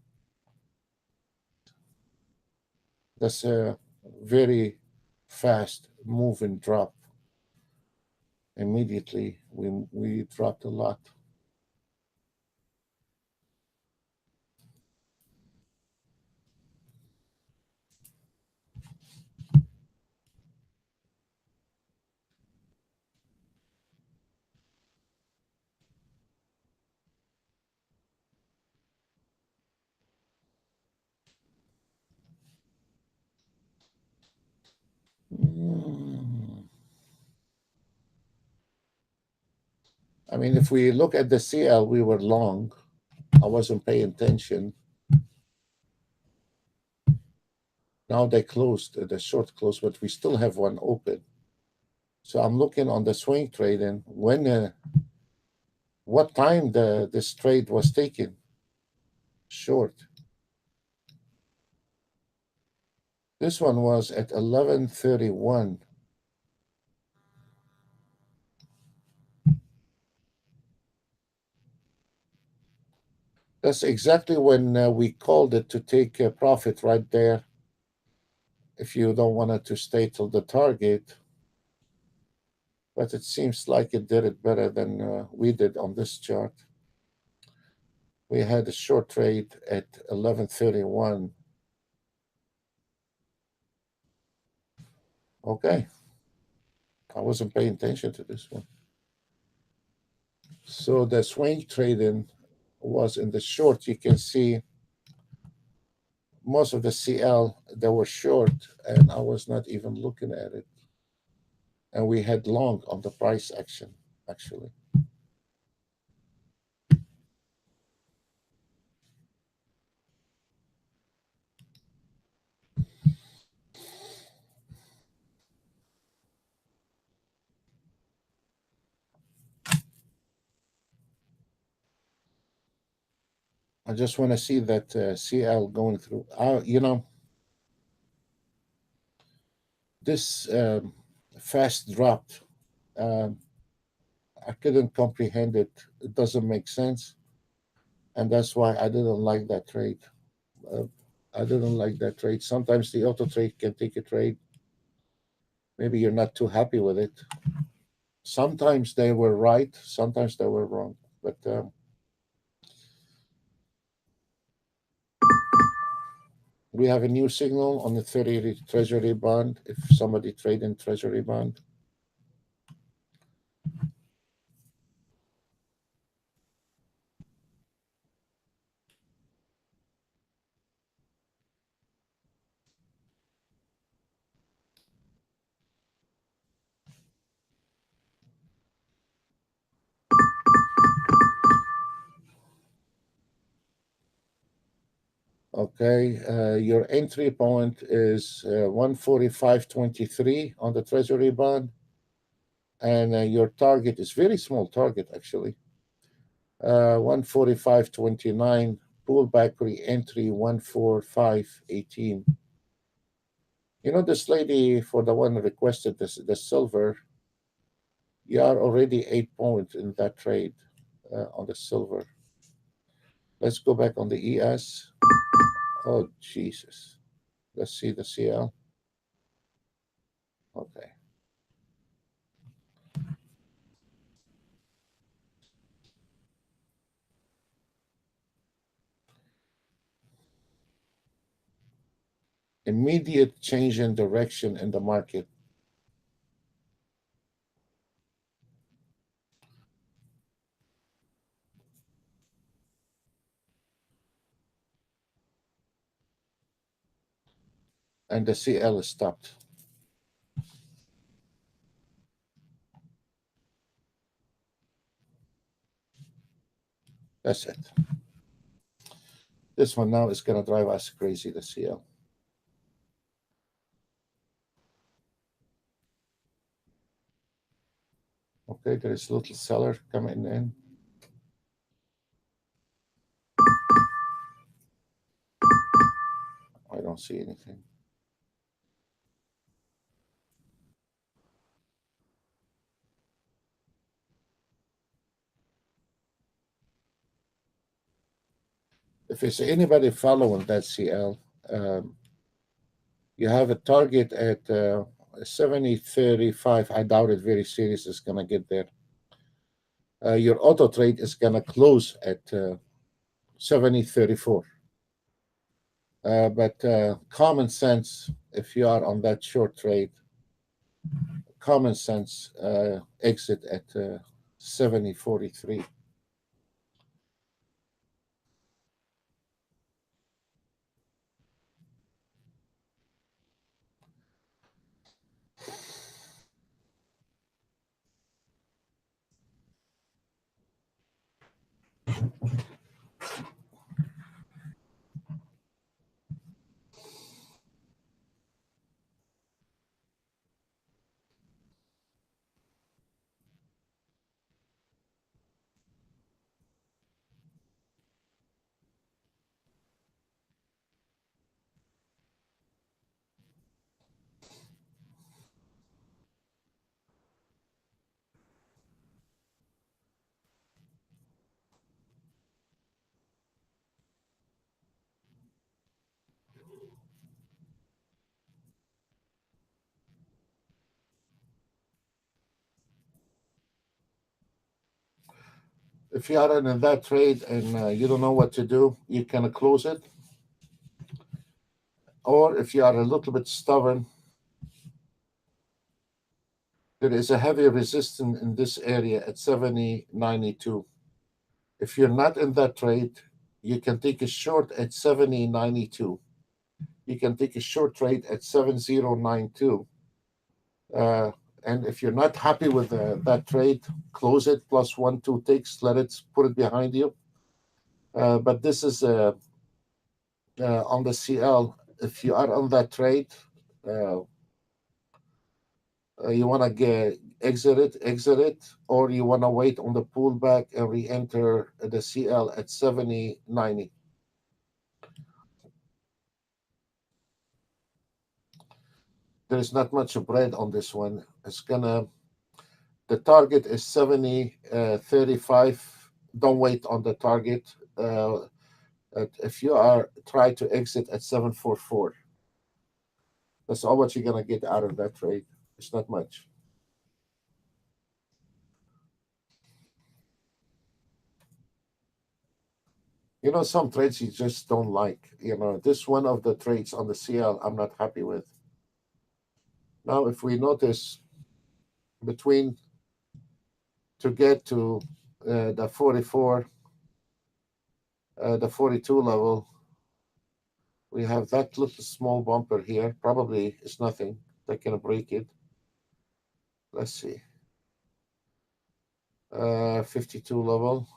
That's a very fast move and drop. Immediately, we dropped a lot. Mm. I mean, if we look at the CL, we were long. I wasn't paying attention. Now they closed, the short closed, but we still have one open. So I'm looking on the swing trade, and what time this trade was taken short. This one was at 11:31. That's exactly when we called it to take a profit right there. If you don't want it to stay till the target, but it seems like it did it better than we did on this chart. We had a short trade at 11:31. Okay, I wasn't paying attention to this one. So the swing trading was in the short. You can see most of the CL that were short, and I was not even looking at it. And we had long on the price action, actually. I just want to see that CL going through. This fast drop, um, I couldn't comprehend it. It doesn't make sense, and that's why I didn't like that trade. Uh, I didn't like that trade. Sometimes the auto trade can take a trade. Maybe you're not too happy with it. Sometimes they were right, sometimes they were wrong. But we have a new signal on the 30-year Treasury bond. If somebody trade in Treasury bond, okay, your entry point is 145.23 on the Treasury bond, and your target is very small target actually. 145.29, pullback re-entry 145.18. You know, this lady, for the one who requested this, the silver, you are already 8 points in that trade on the silver. Let's go back on the ES. Oh, Jesus. Let's see the CL. Okay. Immediate change in direction in the market. And the CL is stopped. That's it. This one now is going to drive us crazy, the CL. Okay, there is a little seller coming in. I don't see anything. If it's anybody following that CL, you have a target at 70.35. I doubt it very serious is going to get there. Your auto trade is going to close at 70.34. But common sense, if you are on that short trade, common sense exit at 70.43. If you are in that trade and you don't know what to do, you can close it. Or if you are a little bit stubborn, there is a heavy resistance in this area at 70.92. If you're not in that trade, you can take a short at 70.92. You can take a short trade at 70.92. And if you're not happy with that trade, close it, plus 1, 2 ticks, put it behind you. But this is on the CL. If you are on that trade, you want to exit it, or you want to wait on the pullback and re-enter the CL at 70.90. There is not much bread on this one. The target is 70.35. Don't wait on the target. If you are try to exit at 744, that's all what you're gonna get out of that trade. It's not much. Some trades you just don't like. This one of the trades on the CL I'm not happy with. Now, if we notice between to get to the 44, the 42 level, we have that little small bumper here. Probably it's nothing that can break it. Let's see. 52 level,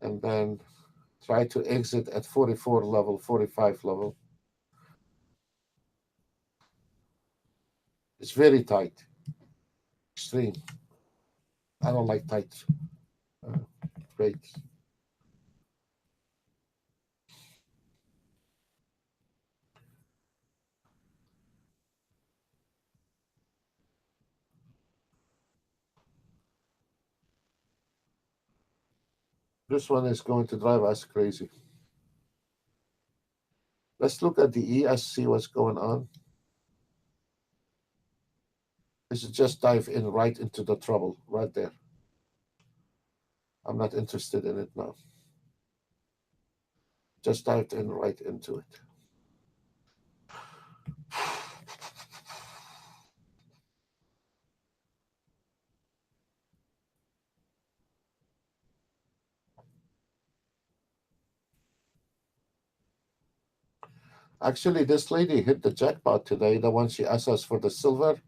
and then try to exit at 44 level, 45 level. It's very tight, extreme. I don't like tight uh, trades. This one is going to drive us crazy. Let's look at the ES, see what's going on. This is just dive in right into the trouble right there. I'm not interested in it now. Just dived in right into it. Actually, this lady hit the jackpot today. The one she asked us for the silver.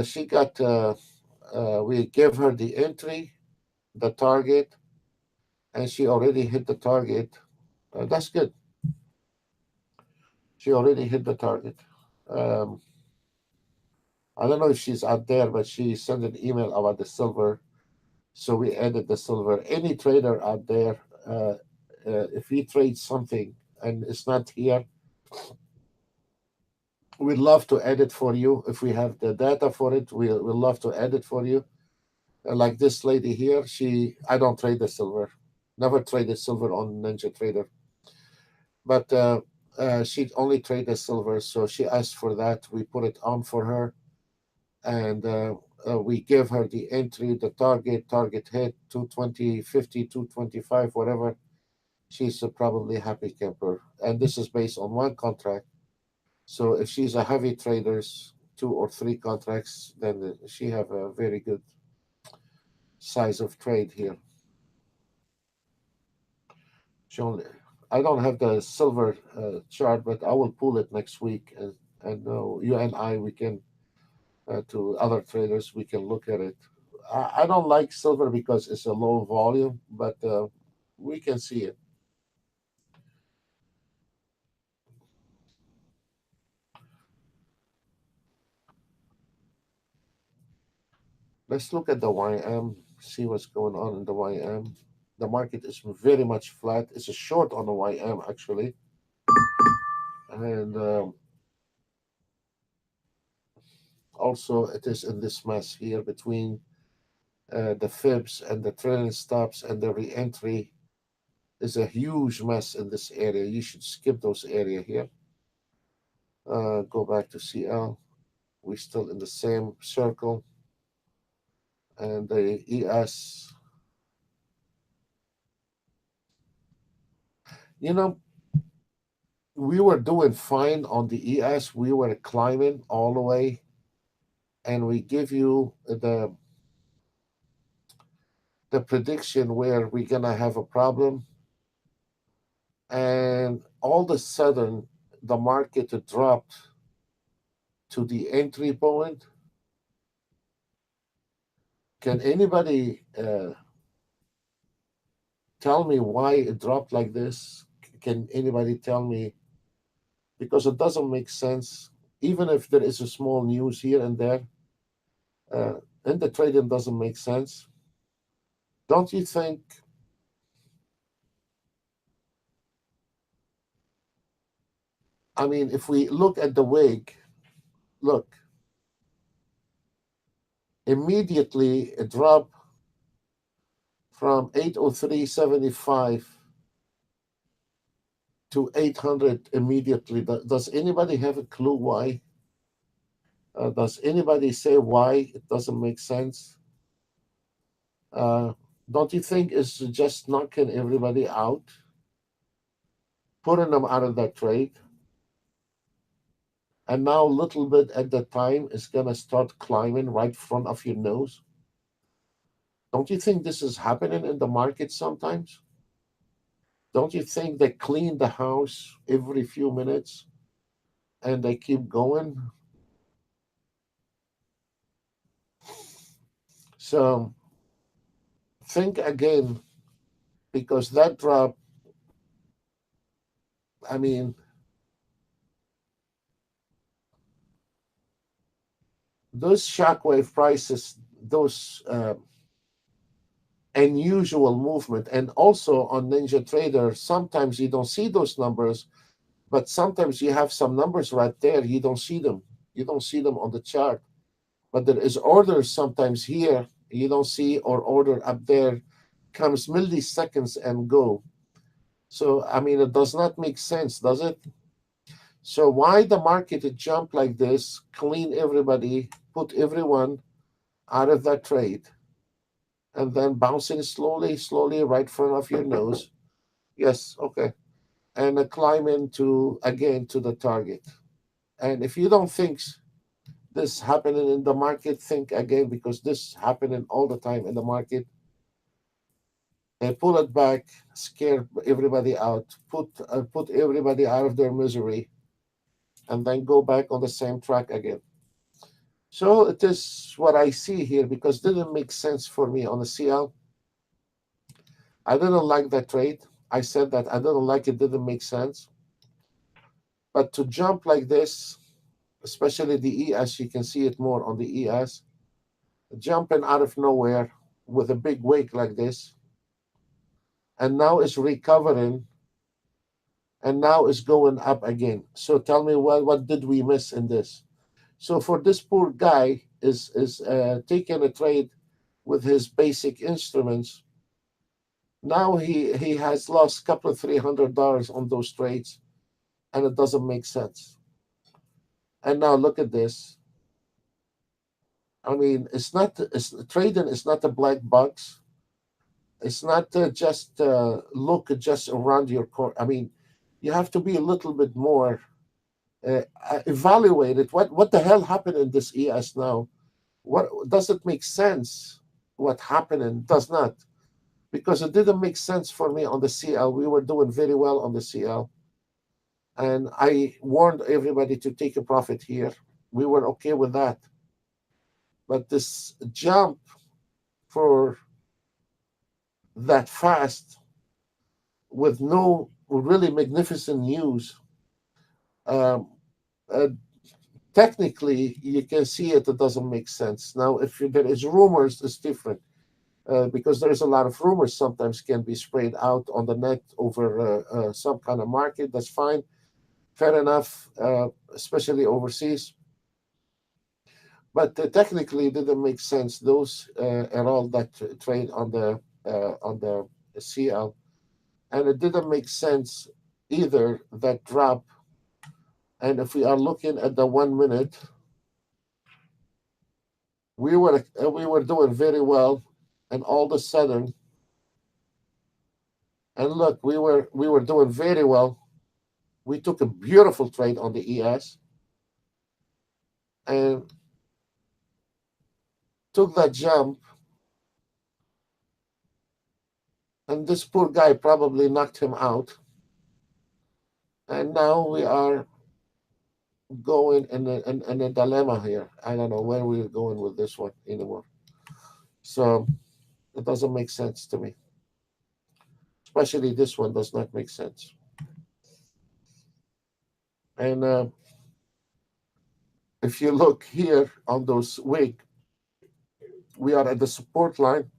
She got. We gave her the entry, the target, and she already hit the target. That's good. She already hit the target. Um, I don't know if she's out there, but she sent an email about the silver. So we added the silver. Any trader out there, if he trades something and it's not here, we'd love to add it for you. If we have the data for it, we'll love to add it for you. Like this lady here, I don't trade the silver. Never traded silver on Ninja Trader. But she only traded silver, so she asked for that. We put it on for her, and we give her the entry, the target hit, 220, 50, 225, whatever. She's probably happy camper. And this is based on one contract. So if she's a heavy traders, two or three contracts, then she have a very good size of trade here. She only, I don't have the silver chart, but I will pull it next week, and you and I we can to other traders we can look at it. I don't like silver because it's a low volume, but we can see it. Let's look at the YM, see what's going on in the YM. The market is very much flat. It's a short on the YM actually, and also it is in this mess here between the fibs and the trailing stops and the re-entry. Is a huge mess in this area. You should skip those area here. Go back to CL. We're still in the same circle. And the ES, you know, we were doing fine on the ES. We were climbing all the way, and we give you the prediction where we're gonna have a problem, and all of a sudden the market dropped to the entry point. Can anybody tell me why it dropped like this? Can anybody tell me? Because it doesn't make sense. Even if there is a small news here and there, uh, and the trading doesn't make sense. Don't you think? I mean, if we look at the wig, look, immediately a drop from 803.75 to 800 immediately. Does anybody have a clue why? Does anybody say why it doesn't make sense? Uh, don't you think it's just knocking everybody out, putting them out of that trade? And now, little bit at the time, is going to start climbing right in front of your nose. Don't you think this is happening in the market sometimes? Don't you think they clean the house every few minutes and they keep going? So think again, because that drop, I mean, those shockwave prices, those unusual movement, and also on Ninja Trader, sometimes you don't see those numbers, but sometimes you have some numbers right there. You don't see them. You don't see them on the chart, but there is orders sometimes here you don't see, or order up there comes milliseconds and go. So I mean, it does not make sense, does it? So why the market jump like this, clean everybody, put everyone out of that trade, and then bouncing slowly, slowly right in front of your nose? Yes, okay. And climb into again to the target. And if you don't think this happening in the market, think again, because this happening all the time in the market. And pull it back, scare everybody out, put everybody out of their misery, and then go back on the same track again. So it is what I see here, because it didn't make sense for me on the CL. I didn't like that trade. I said that I didn't like it, didn't make sense. But to jump like this, especially the ES, you can see it more on the ES, jumping out of nowhere with a big wake like this, and now it's recovering, and now it's going up again. So tell me, what did we miss in this? So for this poor guy is taking a trade with his basic instruments. Now he has lost a couple of $300 on those trades, and it doesn't make sense. And now look at this. I mean, trading is not a black box. It's not just look just around your corner. I mean, you have to be a little bit more evaluate it. What the hell happened in this ES now? What does it make sense? What happened and does not? Because it didn't make sense for me on the CL. We were doing very well on the CL, and I warned everybody to take a profit here. We were okay with that, but this jump for that fast with no really magnificent news. Um, uh, Technically, you can see it. It doesn't make sense. Now, if there is rumors, it's different. Because there's a lot of rumors sometimes can be sprayed out on the net over some kind of market. That's fine, fair enough, especially overseas. But technically, it didn't make sense. Those at all that trade on the CL, and it didn't make sense either that drop. And if we are looking at the 1 minute, we were doing very well, and all of a sudden, and look, we were doing very well. We took a beautiful trade on the ES and took that jump, and this poor guy probably knocked him out. And now we are going in a dilemma here. I don't know where we're going with this one anymore. So it doesn't make sense to me. Especially this one does not make sense. And if you look here on those wick, we are at the support line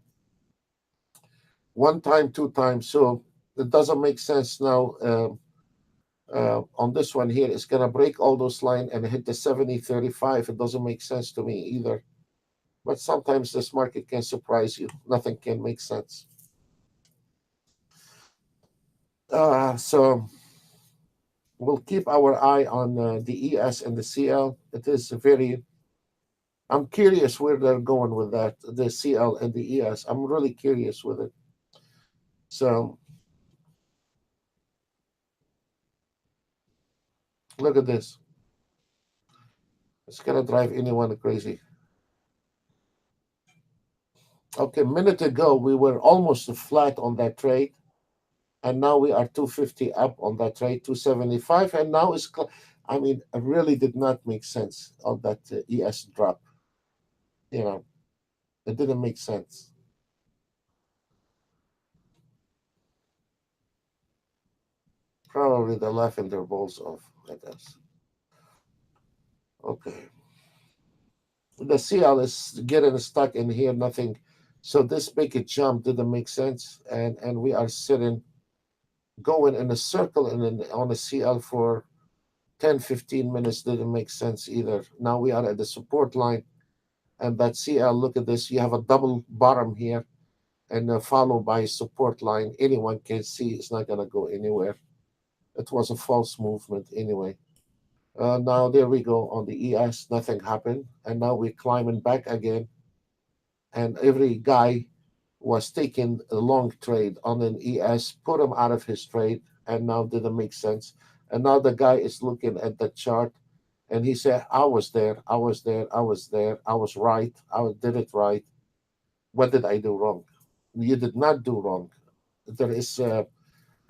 one time, two times. So it doesn't make sense now. On this one here, it's going to break all those lines and hit the 70.35. It doesn't make sense to me either. But sometimes this market can surprise you. Nothing can make sense. So we'll keep our eye on the ES and the CL. It is very. I'm curious where they're going with that, the CL and the ES. I'm really curious with it. So look at this. It's gonna drive anyone crazy. Okay, a minute ago we were almost flat on that trade, and now we are 250 up on that trade, 275, and now it's. I mean, it really did not make sense on that ES drop. You know, it didn't make sense. Probably they're laughing their balls off at us. Okay, the CL is getting stuck in here, nothing. So this big jump didn't make sense, and we are sitting, going in a circle on the CL for 10, 15 minutes didn't make sense either. Now we are at the support line, and that CL, look at this, you have a double bottom here, and followed by a support line. Anyone can see it's not going to go anywhere. It was a false movement anyway. Now there we go on the ES, nothing happened, and now we're climbing back again, and every guy was taking a long trade on an ES, put him out of his trade, and now didn't make sense. And now the guy is looking at the chart, and he said, "I was there, I was there, I was there, I was right, did it right. What did I do wrong?" You did not do wrong. There is a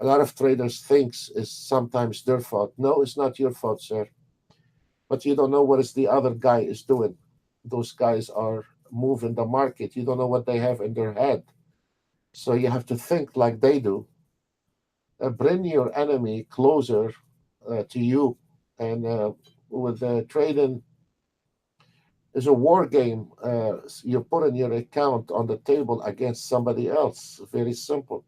lot of traders thinks is sometimes their fault. No, it's not your fault, sir. But you don't know what is the other guy is doing. Those guys are moving the market. You don't know what they have in their head. So you have to think like they do. Bring your enemy closer to you. And with trading is a war game. You're putting your account on the table against somebody else. Very simple.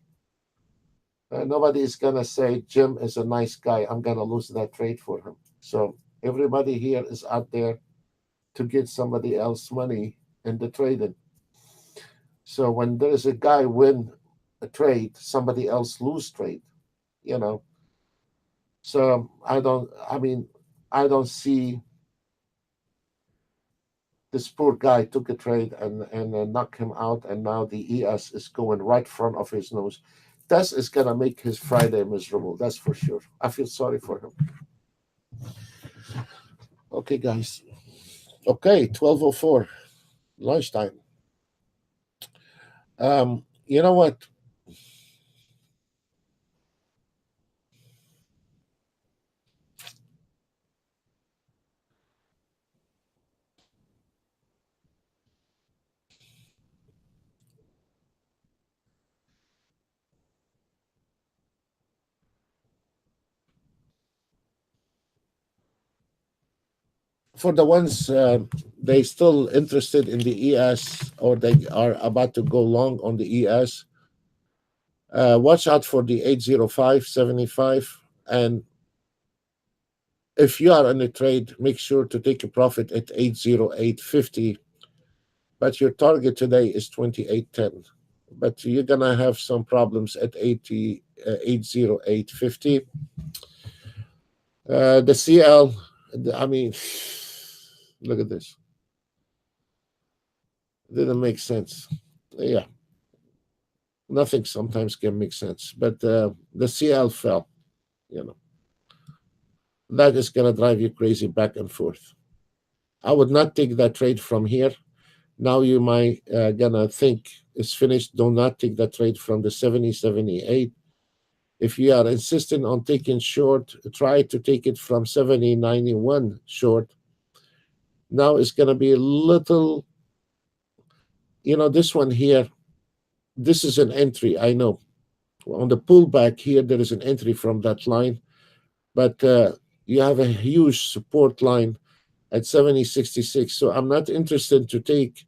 Nobody is going to say, Jim is a nice guy. I'm going to lose that trade for him. So everybody here is out there to get somebody else money in the trading. So when there is a guy win a trade, somebody else lose trade, you know. So I mean, I don't see this poor guy took a trade and knocked him out, and now the ES is going right front of his nose. That is gonna make his Friday miserable. That's for sure. I feel sorry for him. Okay, guys. Okay, 12:04, lunchtime. You know what? For the ones they still interested in the ES, or they are about to go long on the ES, watch out for the 805.75. And if you are in a trade, make sure to take a profit at 808.50. But your target today is 28.10. But you're going to have some problems at 808.50. The CL, I mean, look at this. Didn't make sense. Yeah, nothing sometimes can make sense. But the CL fell, you know. That is going to drive you crazy back and forth. I would not take that trade from here. Now you might gonna think it's finished. Do not take that trade from the 70.78. If you are insistent on taking short, try to take it from 70.91 short. Now it's gonna be a little, this one here, this is an entry, I know. On the pullback here, there is an entry from that line, but you have a huge support line at 70.66. So I'm not interested to take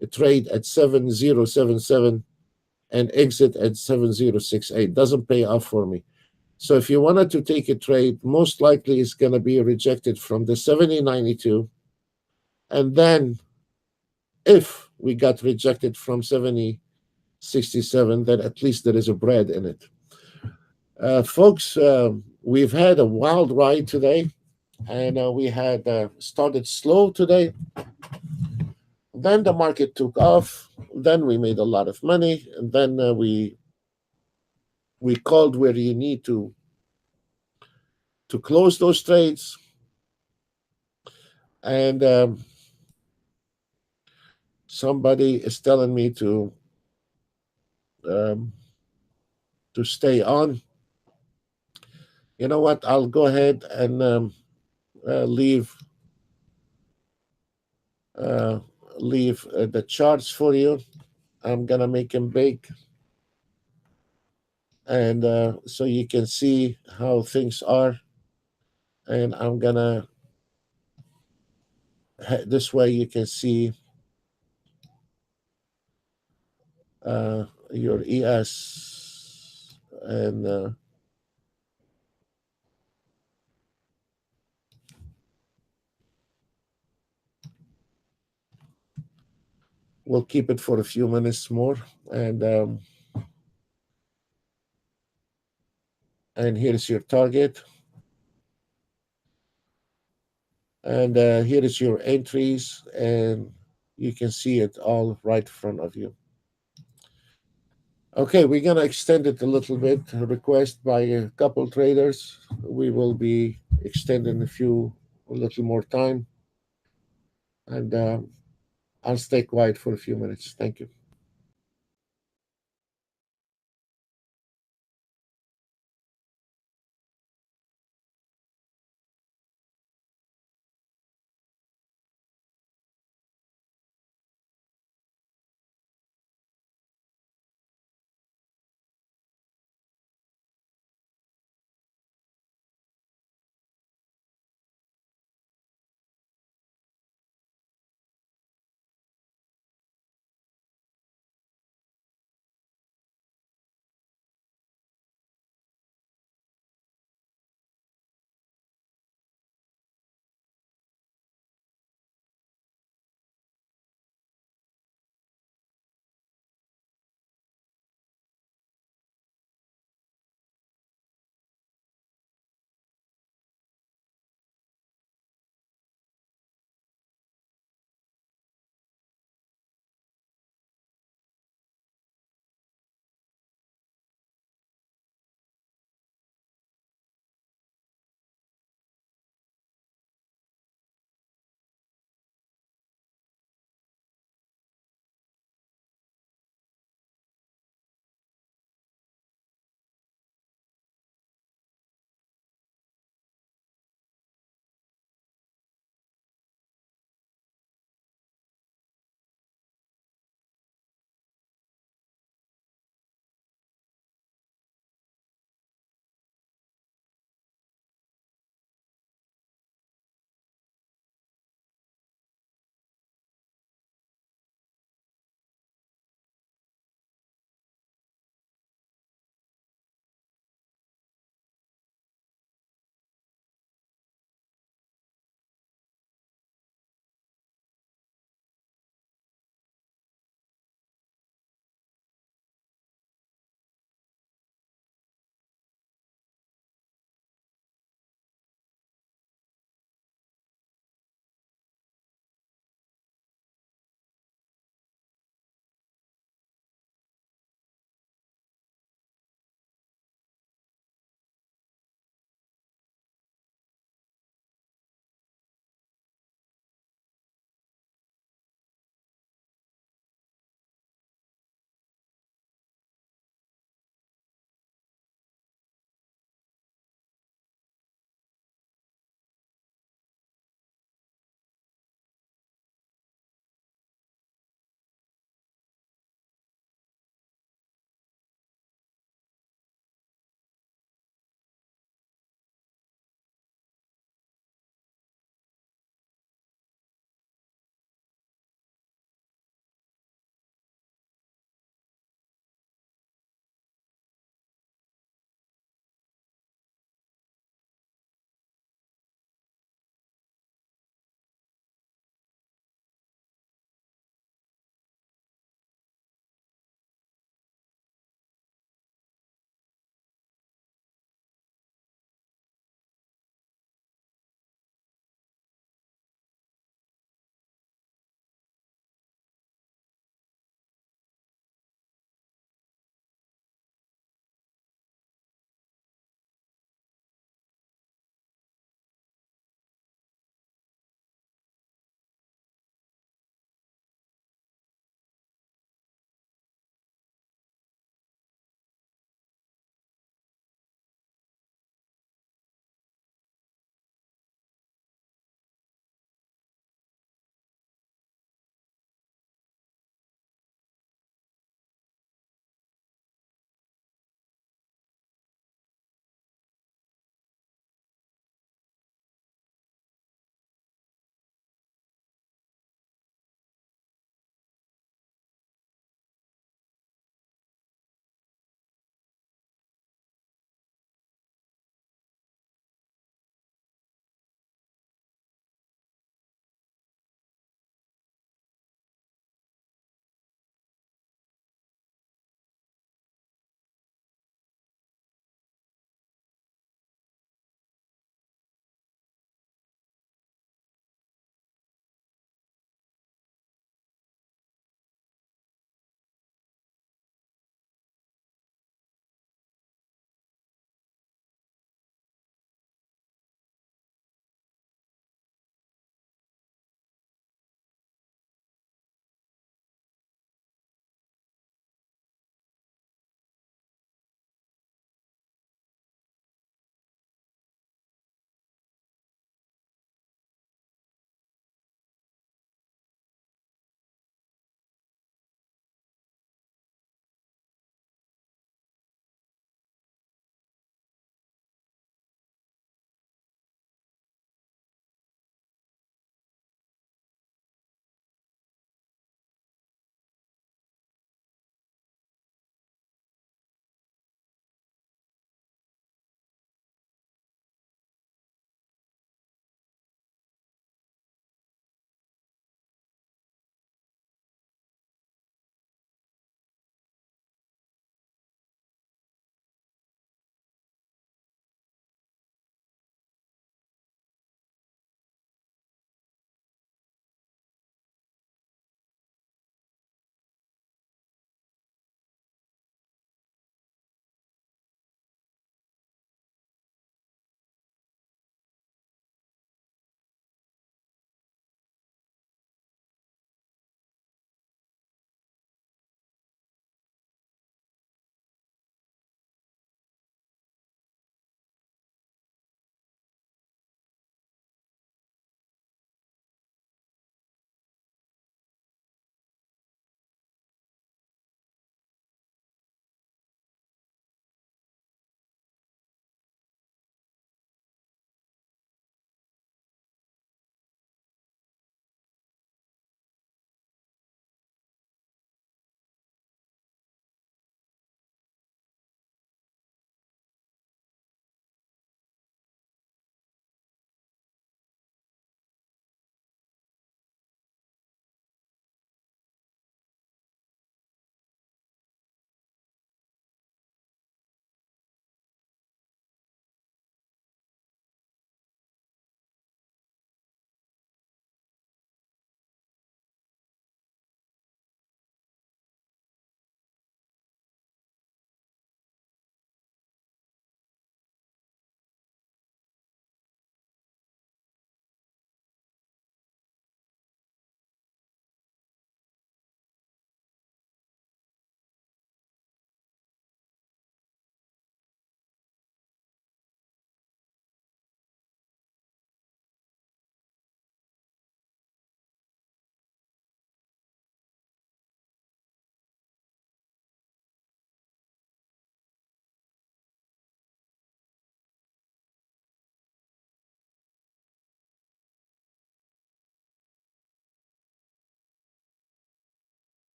a trade at 7077 and exit at 7068. Doesn't pay off for me. So if you wanted to take a trade, most likely it's going to be rejected from the 7092. And then if we got rejected from 7067, then at least there is a bread in it. Folks, we've had a wild ride today, and we had started slow today. Then the market took off. Then we made a lot of money, and then we called where you need to close those trades. And somebody is telling me um, to stay on. You know what? I'll go ahead and leave uh, the charts for you. I'm gonna make them big, and so you can see how things are. And I'm gonna this way you can see uh, your ES, and we'll keep it for a few minutes more. And here's your target, and here is your entries, and you can see it all right in front of you. Okay, we're gonna extend it a little bit. A request by a couple traders. We will be extending a little more time, and I'll stay quiet for a few minutes. Thank you.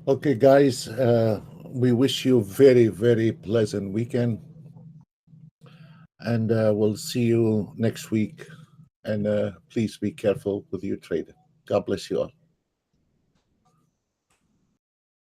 Okay, guys, we wish you very, very pleasant weekend, and we'll see you next week. And please be careful with your trading. God bless you all.